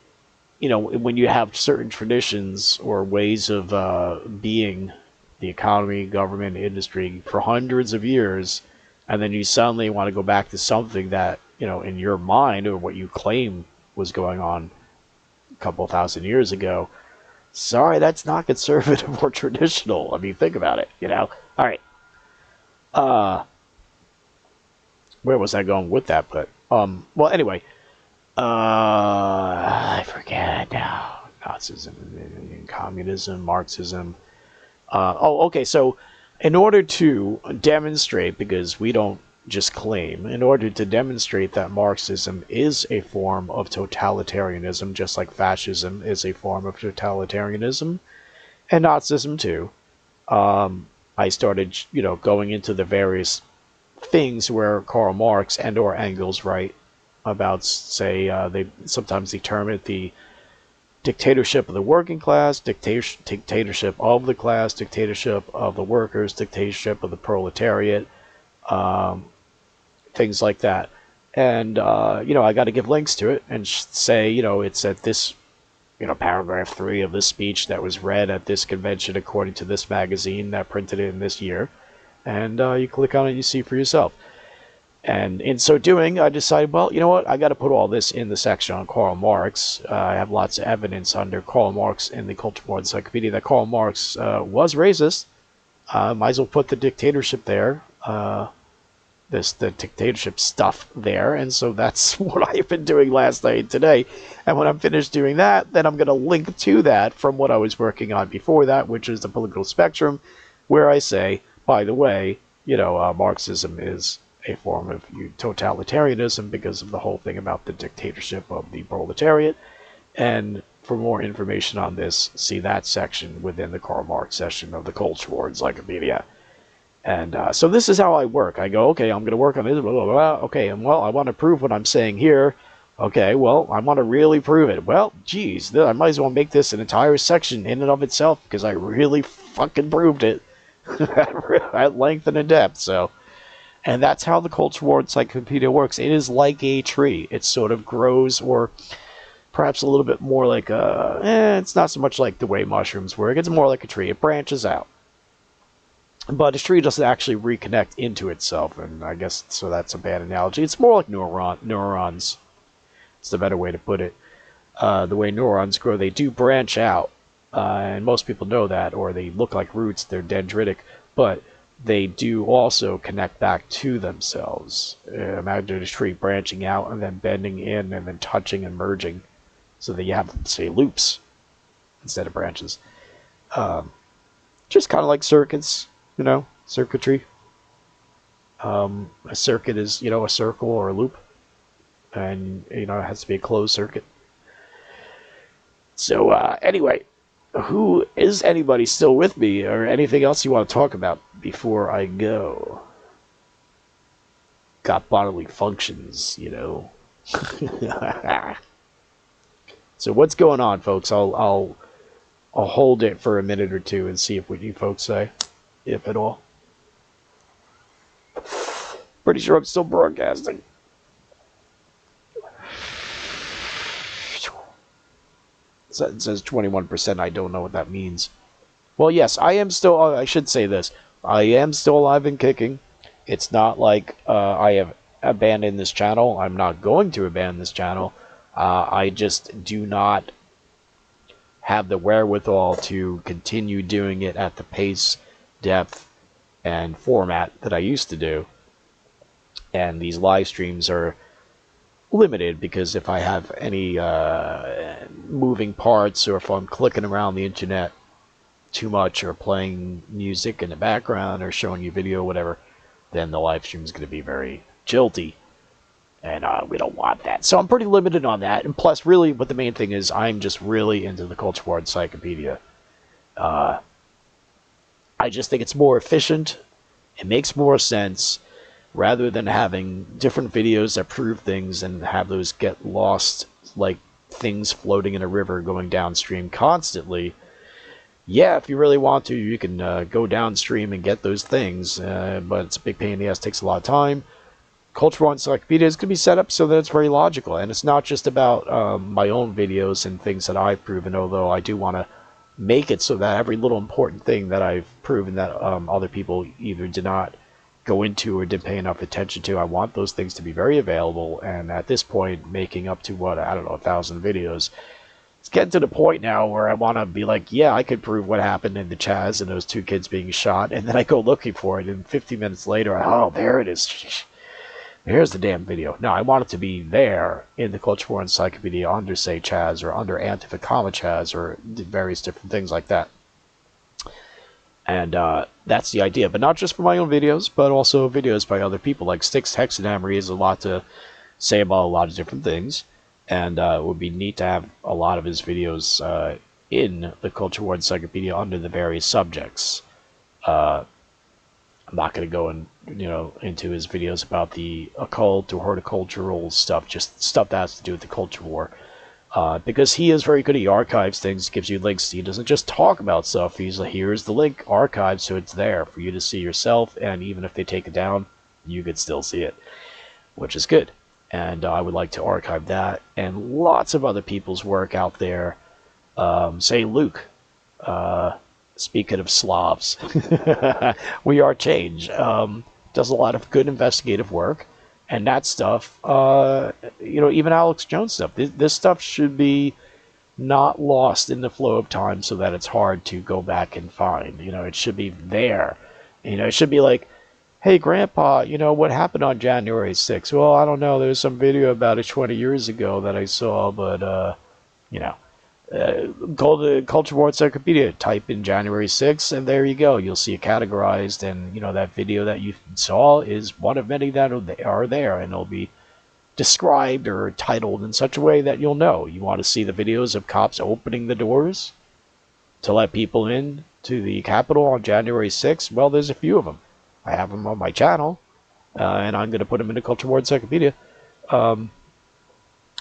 when you have certain traditions or ways of being, the economy, government, industry, for hundreds of years, and then you suddenly want to go back to something that, in your mind, or what you claim was going on a couple thousand years ago, sorry, that's not conservative or traditional. I mean, think about it, All right. Where was I going with that? But, well, anyway, I forget now. Nazism, communism, Marxism. Okay, so in order to demonstrate, because we don't just claim, in order to demonstrate that Marxism is a form of totalitarianism, just like fascism is a form of totalitarianism, and Nazism too, I started, going into the various things where Karl Marx and or Engels write about, say, they sometimes they term it the dictatorship of the working class, dictatorship of the class, dictatorship of the workers, dictatorship of the proletariat, um, things like that. And, I got to give links to it and say, it's at this, paragraph 3 of this speech that was read at this convention according to this magazine that printed it in this year. And you click on it and you see for yourself. And in so doing, I decided, well, you know what? I got to put all this in the section on Karl Marx. I have lots of evidence under Karl Marx in the Culture War Encyclopedia that Karl Marx was racist. Might as well put the dictatorship there, the dictatorship stuff there. And so that's what I've been doing last night and today. And when I'm finished doing that, then I'm going to link to that from what I was working on before that, which is the political spectrum, where I say, by the way, Marxism is a form of totalitarianism because of the whole thing about the dictatorship of the proletariat. And for more information on this, see that section within the Karl Marx section of the Culture War Encyclopedia. And so this is how I work. I go, okay, I'm going to work on this, blah, blah, blah. Okay, and well, I want to prove what I'm saying here. Okay, well, I want to really prove it. Well, geez, I might as well make this an entire section in and of itself because I really fucking proved it at length and in depth. So. And that's how the Culture War Encyclopedia works. It is like a tree. It sort of grows, or perhaps a little bit more like it's not so much like the way mushrooms work. It's more like a tree. It branches out. But a tree doesn't actually reconnect into itself, and I guess, so that's a bad analogy. It's more like neurons. It's the better way to put it. The way neurons grow, they do branch out. And most people know that, or they look like roots. They're dendritic. But they do also connect back to themselves. Imagine a tree branching out and then bending in and then touching and merging so that you have, say, loops instead of branches. Just kind of like circuits, circuitry. A circuit is, a circle or a loop. And, it has to be a closed circuit. So, anyway. Who is anybody still with me, or anything else you want to talk about before I go? Got bodily functions, So what's going on, folks? I'll hold it for a minute or two and see if what you folks say, if at all. Pretty sure I'm still broadcasting. It says 21%. I don't know what that means. Well, yes, I am still. I should say this. I am still alive and kicking. It's not like I have abandoned this channel. I'm not going to abandon this channel. I just do not have the wherewithal to continue doing it at the pace, depth, and format that I used to do. And these live streams are limited because if I have any moving parts, or if I'm clicking around the internet too much, or playing music in the background, or showing you video, whatever, then the live stream is going to be very jilty, and we don't want that. So I'm pretty limited on that. And plus, really, what the main thing is, I'm just really into the Culture War Encyclopedia. I just think it's more efficient. It makes more sense, rather than having different videos that prove things and have those get lost like things floating in a river going downstream constantly. Yeah, if you really want to, you can go downstream and get those things, but it's a big pain in the ass, takes a lot of time. Culture War Encyclopedia is going to be set up so that it's very logical, and it's not just about my own videos and things that I've proven, although I do want to make it so that every little important thing that I've proven that other people either did not go into or didn't pay enough attention to, I want those things to be very available. And at this point, making up to 1,000 videos, it's getting to the point now where I want to be like, yeah, I could prove what happened in the Chaz and those 2 kids being shot, and then I go looking for it, and 50 minutes later, oh, there it is. Here's the damn video. No, I want it to be there in the Culture War Encyclopedia under, say, Chaz, or under Antifa, Chaz, or various different things like that. And that's the idea, but not just for my own videos, but also videos by other people. Like Styx Hexenhammer, he has a lot to say about a lot of different things, and it would be neat to have a lot of his videos in the Culture War Encyclopedia under the various subjects. I'm not going to go into his videos about the occult or horticultural stuff, just stuff that has to do with the Culture War. Because he is very good. He archives things, gives you links. He doesn't just talk about stuff. He's like, here's the link archived, so it's there for you to see yourself. And even if they take it down, you could still see it, which is good. And I would like to archive that and lots of other people's work out there. Say Luke. Speaking of Slavs, We Are Change does a lot of good investigative work. And that stuff, even Alex Jones stuff, this stuff should be not lost in the flow of time so that it's hard to go back and find. It should be there. It should be like, hey, Grandpa, what happened on January 6th? Well, I don't know. There's some video about it 20 years ago that I saw, but, go to the Culture War Encyclopedia, type in January 6th, and there you go. You'll see it categorized, and that video that you saw is one of many that are there, and it'll be described or titled in such a way that you'll know. You want to see the videos of cops opening the doors to let people in to the Capitol on January 6th? Well, there's a few of them. I have them on my channel, and I'm going to put them in the Culture War Encyclopedia.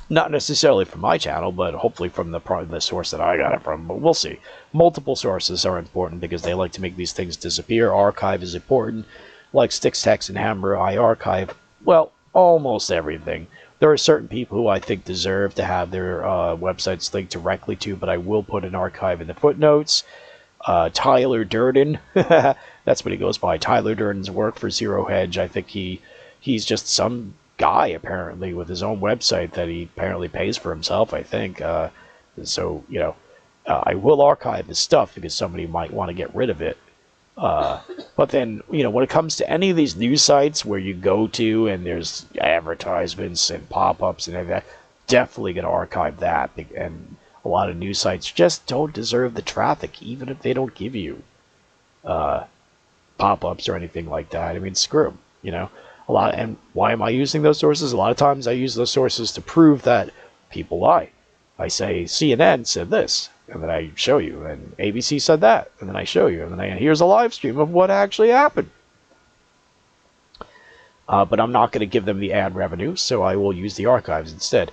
Not necessarily from my channel, but hopefully from the source that I got it from. But we'll see. Multiple sources are important because they like to make these things disappear. Archive is important. Like Styx Hexenhammer, I archive, well, almost everything. There are certain people who I think deserve to have their websites linked directly to, but I will put an archive in the footnotes. Tyler Durden, that's what he goes by. Tyler Durden's work for Zero Hedge. I think he's just some guy apparently with his own website that he apparently pays for himself, I think. So I will archive his stuff because somebody might want to get rid of it. But then, when it comes to any of these news sites where you go to and there's advertisements and pop-ups and everything, definitely going to archive that. And a lot of news sites just don't deserve the traffic, even if they don't give you pop-ups or anything like that. I mean, screw them, And why am I using those sources? A lot of times I use those sources to prove that people lie. I say CNN said this, and then I show you, and ABC said that, and then I show you, and then here's a live stream of what actually happened. But I'm not going to give them the ad revenue, so I will use the archives instead.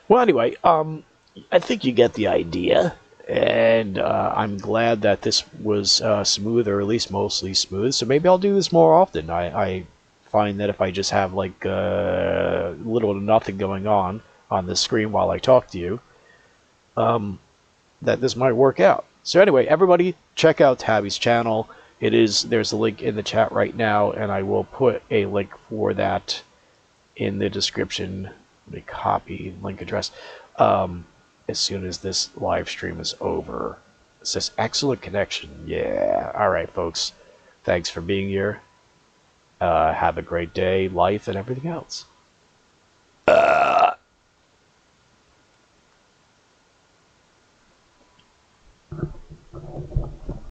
Well, anyway, I think you get the idea, and I'm glad that this was smooth, or at least mostly smooth, so maybe I'll do this more often. I find that if I just have like little to nothing going on the screen while I talk to you, that this might work out. So anyway, everybody check out Tabby's channel. There's a link in the chat right now, and I will put a link for that in the description. Let me copy link address as soon as this live stream is over. It says excellent connection. Yeah. All right, folks. Thanks for being here. Have a great day, life, and everything else.